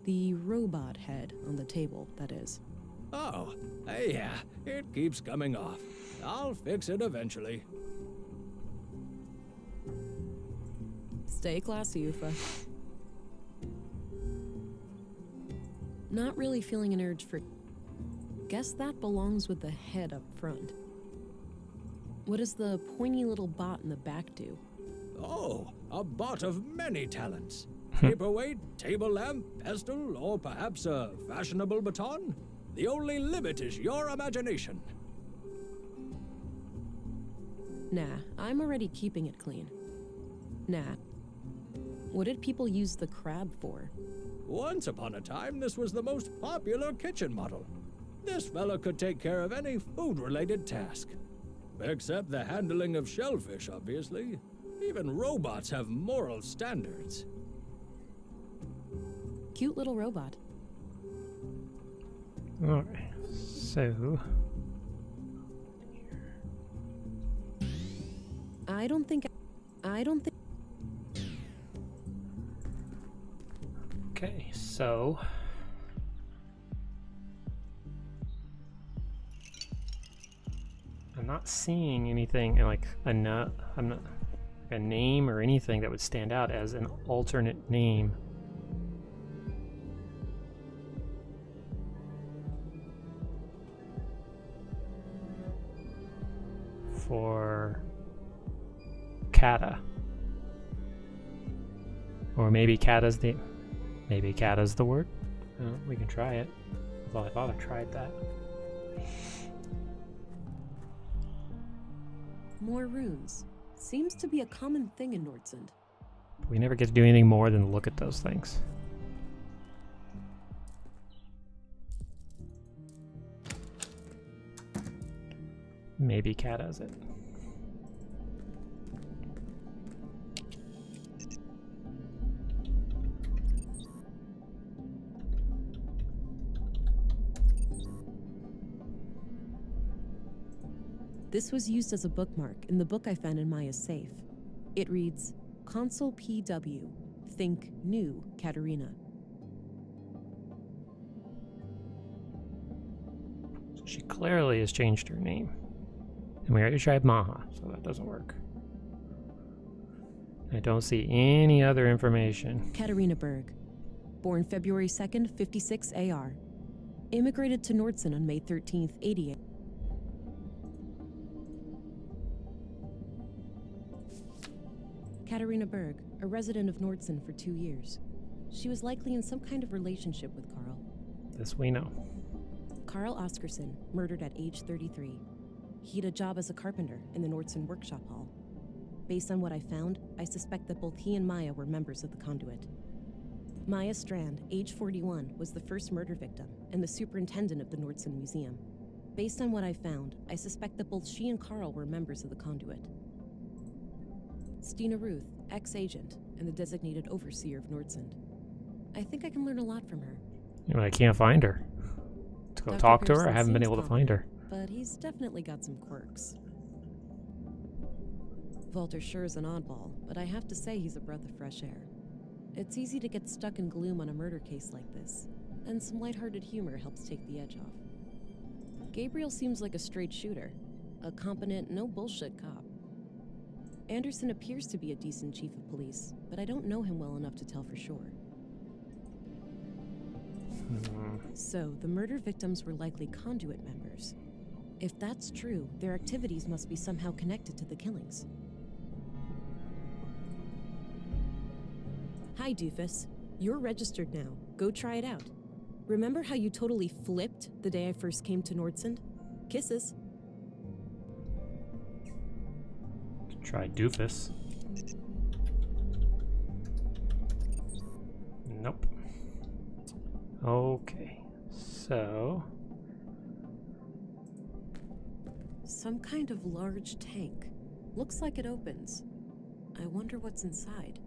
The robot head on the table, that is. Oh, yeah. It keeps coming off. I'll fix it eventually. Stay classy, Ufa. Not really feeling an urge for... Guess that belongs with the head up front. What does the pointy little bot in the back do? Oh, a bot of many talents. Paperweight, table lamp, pestle, or perhaps a fashionable baton? The only limit is your imagination. Nah, I'm already keeping it clean. Nah. What did people use the crab for? Once upon a time, this was the most popular kitchen model. This fella could take care of any food-related task. Except the handling of shellfish, obviously. Even robots have moral standards. Cute little robot. Alright, so... I don't think... Okay, so... I'm not seeing anything like I'm not a name or anything that would stand out as an alternate name. For Kata. Or maybe Kata's the word. We can try it. Well, I thought I tried that. More runes. Seems to be a common thing in Nordsund. But we never get to do anything more than look at those things. Maybe Kata's it. This was used as a bookmark in the book I found in Maya's safe. It reads, Consul PW, think new Katerina. She clearly has changed her name. And we already tried Maha, so that doesn't work. I don't see any other information. Katerina Berg. Born February 2nd, 56 AR. Immigrated to Nordsund on May 13th, 88. Katerina Berg, a resident of Nordsund for 2 years. She was likely in some kind of relationship with Carl. This we know. Carl Oscarson, murdered at age 33. He had a job as a carpenter in the Nordsund workshop hall. Based on what I found, I suspect that both he and Maya were members of the Conduit. Maya Strand, age 41, was the first murder victim and the superintendent of the Nordsund Museum. Based on what I found, I suspect that both she and Carl were members of the Conduit. Stina Ruth, ex-agent and the designated overseer of Nordsund. I think I can learn a lot from her. I can't find her. To go talk to her, I haven't been able to find her. But he's definitely got some quirks. Walter sure is an oddball, but I have to say he's a breath of fresh air. It's easy to get stuck in gloom on a murder case like this, and some lighthearted humor helps take the edge off. Gabriel seems like a straight shooter, a competent, no-bullshit cop. Anderson appears to be a decent chief of police, but I don't know him well enough to tell for sure. So, the murder victims were likely Conduit members. If that's true, their activities must be somehow connected to the killings. Hi, Doofus. You're registered now. Go try it out. Remember how you totally flipped the day I first came to Nordsund? Kisses. Try Doofus. Nope. Okay, so... Some kind of large tank. Looks like it opens. I wonder what's inside.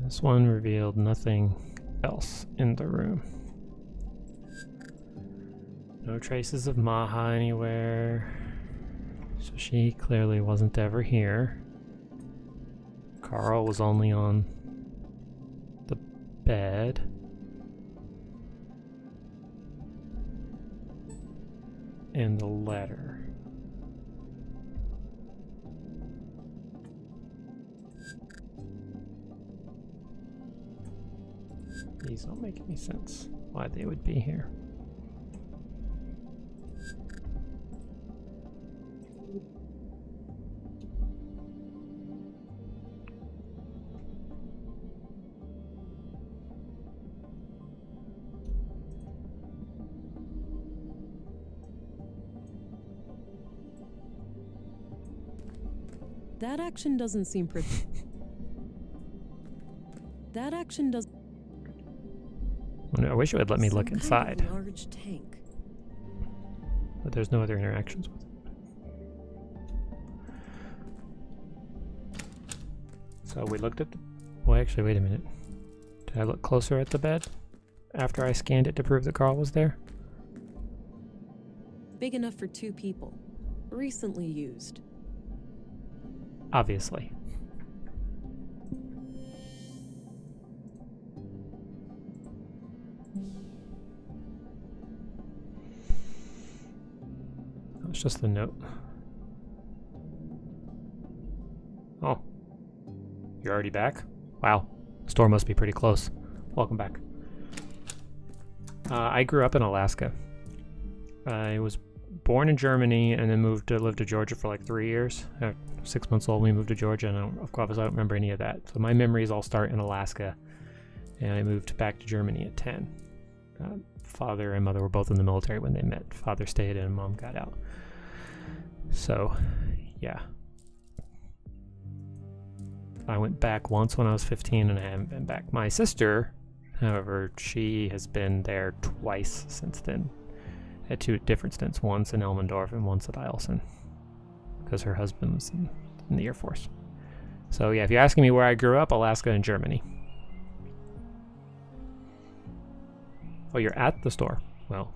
This one revealed nothing else in the room. No traces of Maha anywhere. So she clearly wasn't ever here. Carl was only on the bed. And the letter. These don't make any sense why they would be here. That action doesn't seem pretty. That action does. I wish it would let me look inside. Kind of large tank. But there's no other interactions with it. So we looked at the... Well, actually, wait a minute. Did I look closer at the bed after I scanned it to prove that Carl was there? Big enough for 2 people. Recently used. Obviously. it's just a note. Oh. You're already back? Wow. The store must be pretty close. Welcome back. I grew up in Alaska. I was born in Germany and then moved to live to Georgia for like 3 years. 6 months old, we moved to Georgia, and of course I don't remember any of that. So my memories all start in Alaska, and I moved back to Germany at 10. Father and mother were both in the military when they met. Father stayed and mom got out. So, yeah. I went back once when I was 15 and I haven't been back. My sister, however, she has been there twice since then. At 2 different stints, once in Elmendorf and once at Eielson, because her husband was in the Air Force. So yeah, if you're asking me where I grew up, Alaska and Germany. Oh, you're at the store. Well,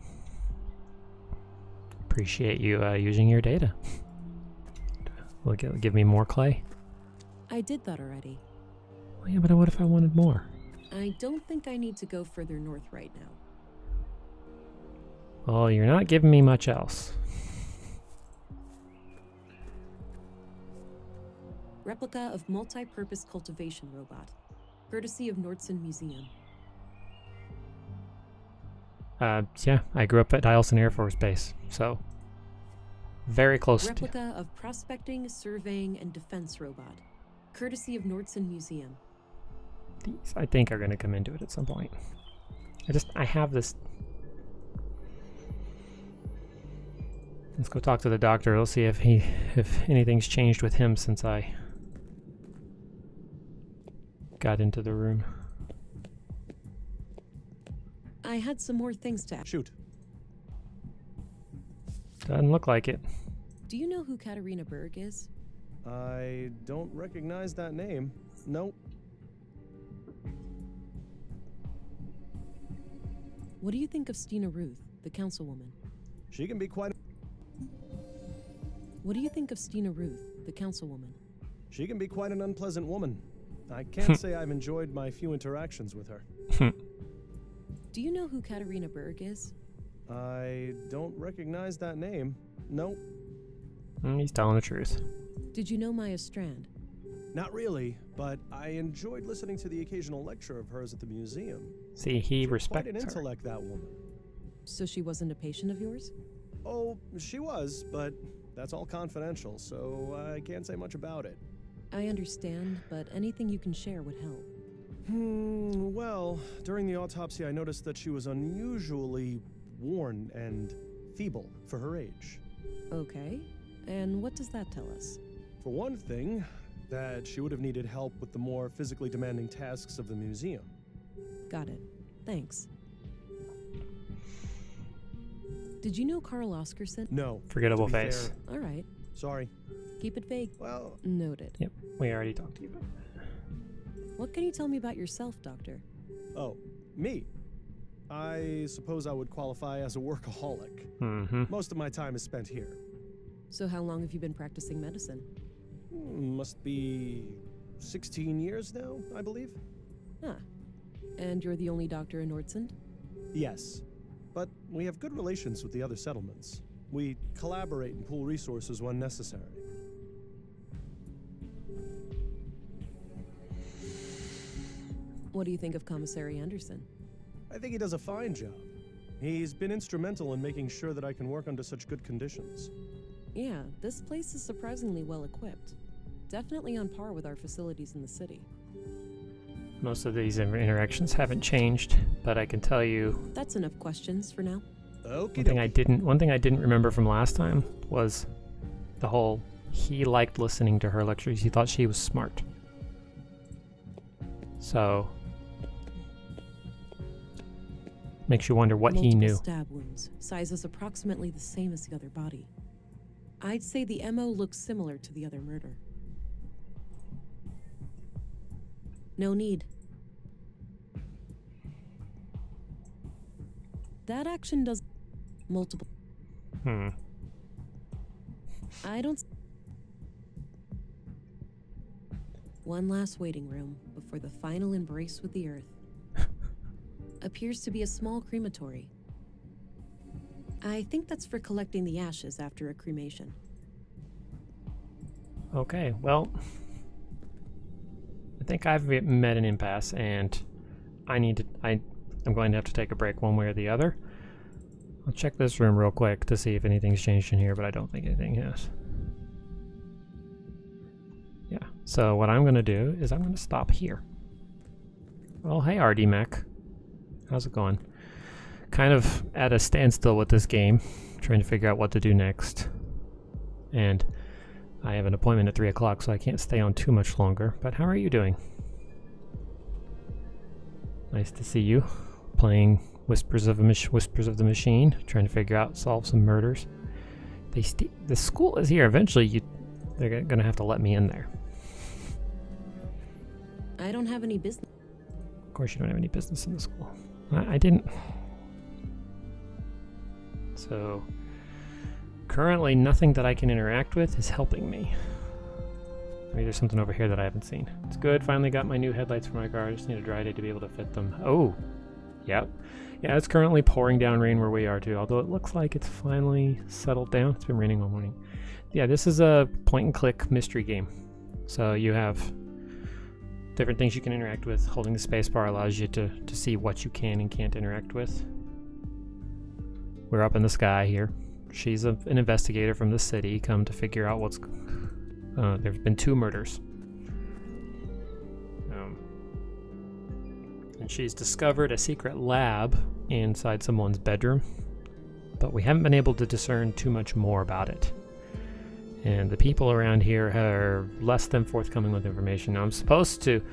appreciate you using your data. Will it give me more clay? I did that already. Well, yeah, but what if I wanted more? I don't think I need to go further north right now. Well, you're not giving me much else. Replica of multi-purpose cultivation robot, courtesy of Nordson Museum. Yeah, I grew up at Eielson Air Force Base, so very close. Replica of prospecting, surveying, and defense robot, courtesy of Nordson Museum. These, I think, are going to come into it at some point. I have this. Let's go talk to the doctor. We'll see if anything's changed with him since I got into the room. I had some more things to ask. Shoot. Doesn't look like it. Do you know who Katarina Berg is? I don't recognize that name. Nope. What do you think of Stina Ruth, the councilwoman? She can be quite... What do you think of Stina Ruth, the councilwoman? She can be quite an unpleasant woman. I can't say I've enjoyed my few interactions with her. Do you know who Katarina Berg is? I don't recognize that name. Nope. He's telling the truth. Did you know Maya Strand? Not really, but I enjoyed listening to the occasional lecture of hers at the museum. See, he respects quite an her. intellect, that woman. So she wasn't a patient of yours? Oh, she was, but that's all confidential, so I can't say much about it. I understand, but anything you can share would help. Well, during the autopsy I noticed that she was unusually worn and feeble for her age. Okay, and what does that tell us? For one thing, that she would have needed help with the more physically demanding tasks of the museum. Got it. Thanks. Did you know Carl Oscarson? No. Forgettable face. All right. Sorry. Keep it vague. Well, noted. Yep, we already talked to you about that. What can you tell me about yourself, Doctor? Oh, me? I suppose I would qualify as a workaholic. Mm-hmm. Most of my time is spent here. So how long have you been practicing medicine? Must be 16 years now, I believe. Ah. And you're the only doctor in Nordson? Yes. But we have good relations with the other settlements. We collaborate and pool resources when necessary. What do you think of Commissary Anderson? I think he does a fine job. He's been instrumental in making sure that I can work under such good conditions. Yeah, this place is surprisingly well equipped. Definitely on par with our facilities in the city. Most of these interactions haven't changed, but I can tell you. That's enough questions for now. Okay. One thing I didn't remember from last time was the whole he liked listening to her lectures. He thought she was smart. So makes you wonder what he knew. Stab wounds, sizes approximately the same as the other body. I'd say the MO looks similar to the other murder. No need. That action does multiple. I don't. One last waiting room before the final embrace with the earth. Appears to be a small crematory. I think that's for collecting the ashes after a cremation. Okay, well, I think I've met an impasse, and I'm going to have to take a break one way or the other. I'll check this room real quick to see if anything's changed in here, but I don't think anything has. Yeah, so what I'm going to do is I'm going to stop here. Well, hey RD Mac. How's it going? Kind of at a standstill with this game, trying to figure out what to do next. And I have an appointment at 3 o'clock, so I can't stay on too much longer. But how are you doing? Nice to see you. Playing Whispers of the Machine, trying to figure out, solve some murders. The school is here. Eventually, they're going to have to let me in there. I don't have any business. Of course you don't have any business in the school. I didn't. So, currently nothing that I can interact with is helping me. Maybe there's something over here that I haven't seen. It's good, finally got my new headlights for my car. I just need a dry day to be able to fit them. Oh, yep. Yeah, it's currently pouring down rain where we are too, although it looks like it's finally settled down. It's been raining all morning. Yeah, this is a point-and-click mystery game. So you have different things you can interact with. Holding the spacebar allows you to see what you can and can't interact with. We're up in the sky here. She's an investigator from the city, come to figure out what's... there's been 2 murders. And she's discovered a secret lab inside someone's bedroom, but we haven't been able to discern too much more about it. And the people around here are less than forthcoming with information. Now, I'm supposed to...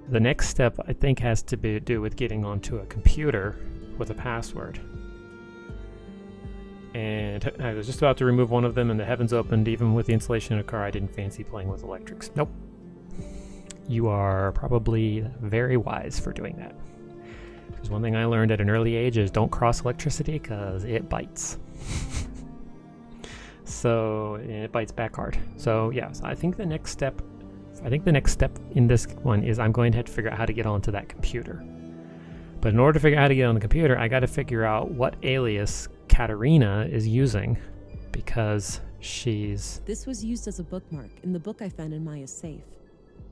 The next step, I think, has to do with getting onto a computer with a password. And I was just about to remove one of them, and the heavens opened. Even with the installation in a car, I didn't fancy playing with electrics. Nope. You are probably very wise for doing that. Because one thing I learned at an early age is don't cross electricity, because it bites. So it bites back hard. So yes, I think the next step in this one is I'm going to have to figure out how to get onto that computer. But in order to figure out how to get on the computer, I got to figure out what alias Katerina is using, because she's... This was used as a bookmark in the book I found in Maya's safe.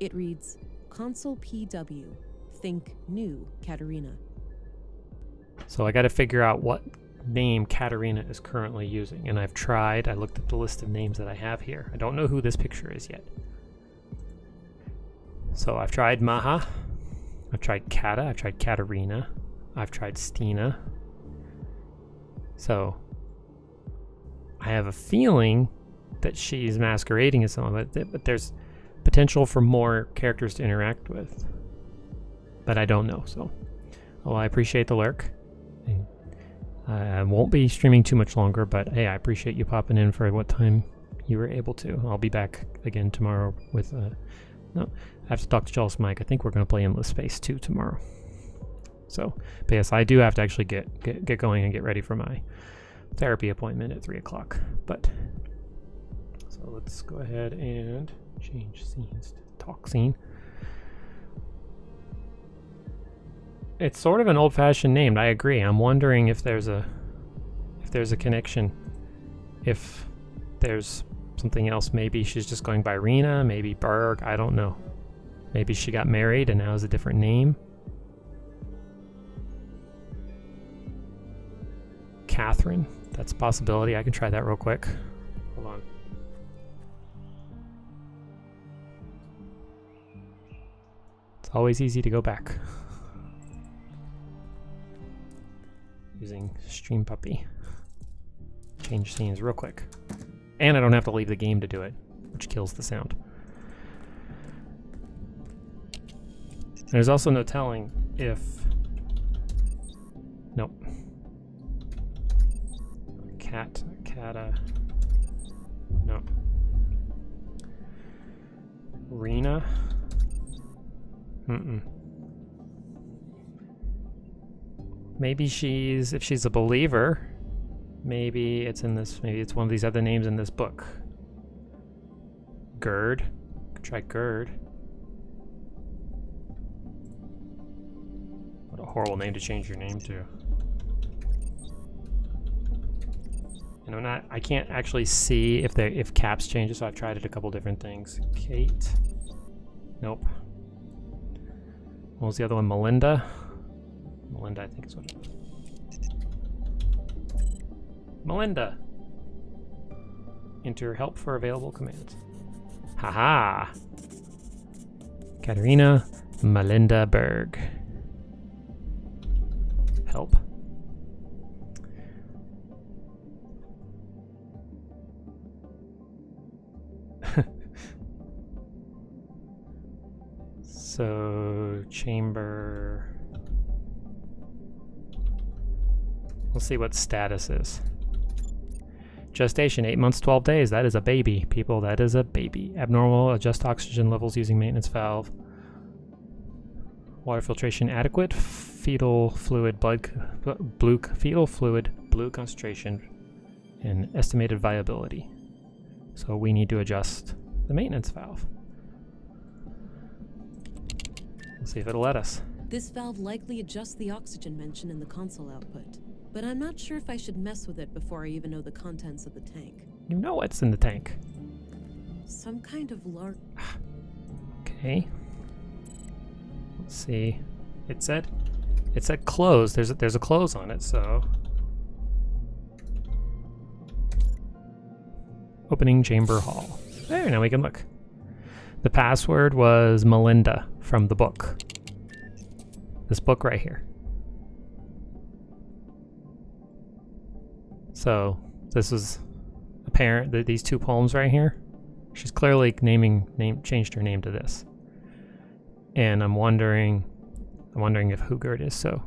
It reads, Consul PW, think new Katerina. So I got to figure out what name Katerina is currently using, and I looked at the list of names that I have here. I don't know who this picture is yet. So I've tried Maha, I've tried Kata, I've tried Katerina, I've tried Stina. So I have a feeling that she's masquerading as someone, but there's potential for more characters to interact with. But I don't know, so. Well, I appreciate the lurk. I won't be streaming too much longer, but hey, I appreciate you popping in for what time you were able to. I'll be back again tomorrow with... no, I have to talk to Charles Mike. I think we're going to play Endless Space 2 tomorrow. So, but yes, I do have to actually get going and get ready for my therapy appointment at 3 o'clock. But, so let's go ahead and change scenes to talk scene. It's sort of an old-fashioned name. I agree. I'm wondering if there's a connection. If there's something else, maybe she's just going by Rena, maybe Berg. I don't know. Maybe she got married and now has a different name. Catherine. That's a possibility. I can try that real quick. Hold on. It's always easy to go back. Using Stream Puppy. Change scenes real quick. And I don't have to leave the game to do it, which kills the sound. There's also no telling if... Nope. Kata. No. Rena. Maybe if she's a believer, maybe it's one of these other names in this book. Gerd. Could try Gerd. What a horrible name to change your name to. And I can't actually see if caps changes, so I've tried it a couple different things. Kate. Nope. What was the other one? Melinda? Melinda, I think is what it was. Melinda! Enter help for available commands. Haha! Katerina Melinda Berg. Help. So, chamber. We'll see what status is. Gestation, 8 months, 12 days. That is a baby, people. That is a baby. Abnormal, adjust oxygen levels using maintenance valve. Water filtration adequate. Fetal fluid, fetal fluid, blue concentration, and estimated viability. So we need to adjust the maintenance valve. Let's see if it'll let us. This valve likely adjusts the oxygen mentioned in the console output, but I'm not sure if I should mess with it before I even know the contents of the tank. You know what's in the tank. Some kind of Okay. Let's see. It said close. There's a close on it, so. Opening chamber hall. There, now we can look. The password was Melinda from the book. This book right here. So this was apparent that these two poems right here. She's clearly changed her name to this. And I'm wondering if Hugard is so.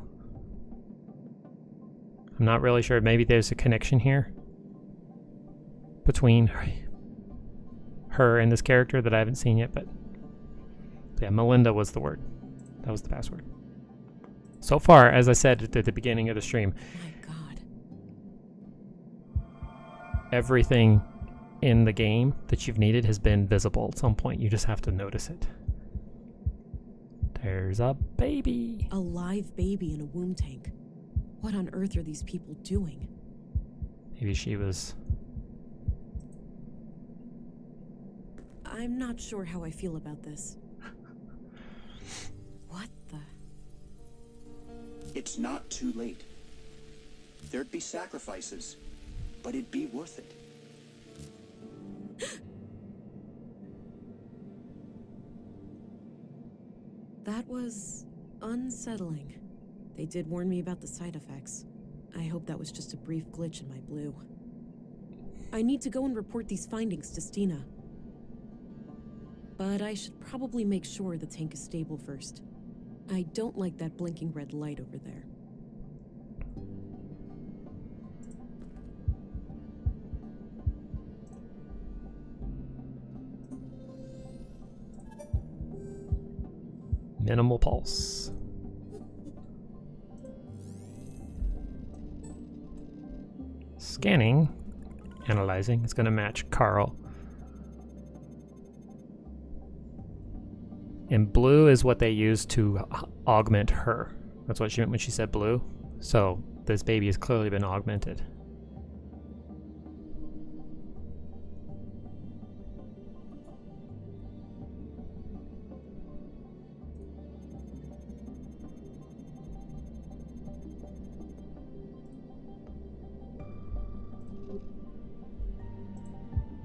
I'm not really sure. Maybe there's a connection here between her and this character that I haven't seen yet, but yeah, Melinda was the word. That was the password. So far, as I said at the beginning of the stream, my God. Everything in the game that you've needed has been visible at some point. You just have to notice it. There's a baby. A live baby in a womb tank. What on earth are these people doing? Maybe she was... I'm not sure how I feel about this. What the? It's not too late. There'd be sacrifices, but it'd be worth it. That was unsettling. They did warn me about the side effects. I hope that was just a brief glitch in my blue. I need to go and report these findings to Stina. But I should probably make sure the tank is stable first. I don't like that blinking red light over there. Minimal pulse. Scanning. Analyzing. It's going to match Carl. And blue is what they use to augment her. That's what she meant when she said blue. So this baby has clearly been augmented.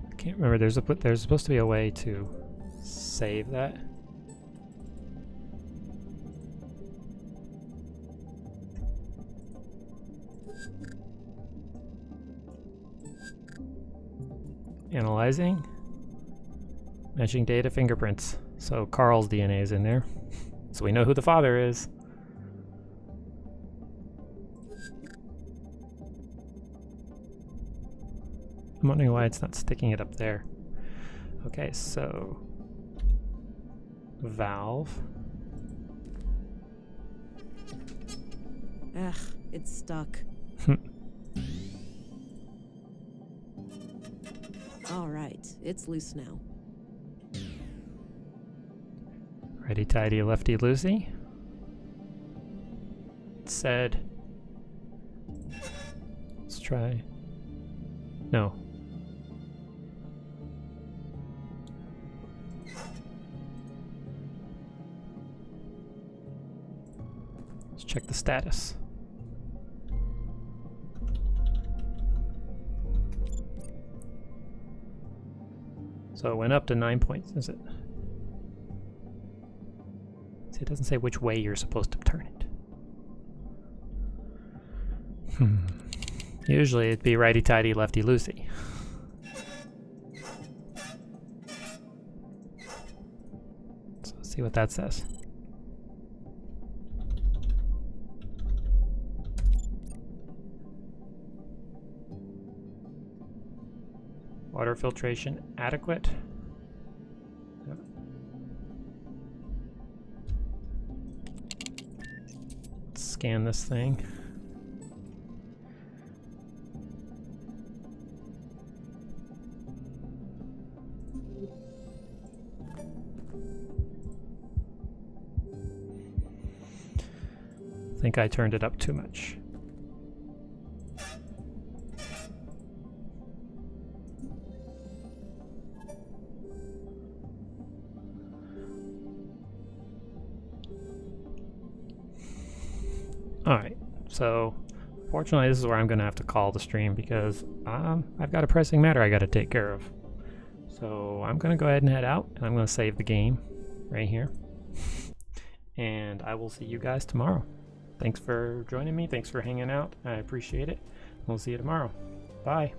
I can't remember. There's supposed to be a way to save that. Analyzing. Matching data, fingerprints. So Carl's DNA is in there. So we know who the father is. I'm wondering why it's not sticking it up there. Okay, so valve. Ugh, it's stuck. All right, it's loose now. Righty tighty, lefty loosey. It said, let's try No. Let's check the status. So it went up to 9 points, is it? See, it doesn't say which way you're supposed to turn it. Usually it'd be righty-tighty, lefty-loosey. So let's see what that says. Water filtration adequate. Yep. Let's scan this thing. I think I turned it up too much. Alright, so fortunately this is where I'm going to have to call the stream because I've got a pressing matter I got to take care of. So I'm going to go ahead and head out, and I'm going to save the game right here. And I will see you guys tomorrow. Thanks for joining me. Thanks for hanging out. I appreciate it. We'll see you tomorrow. Bye.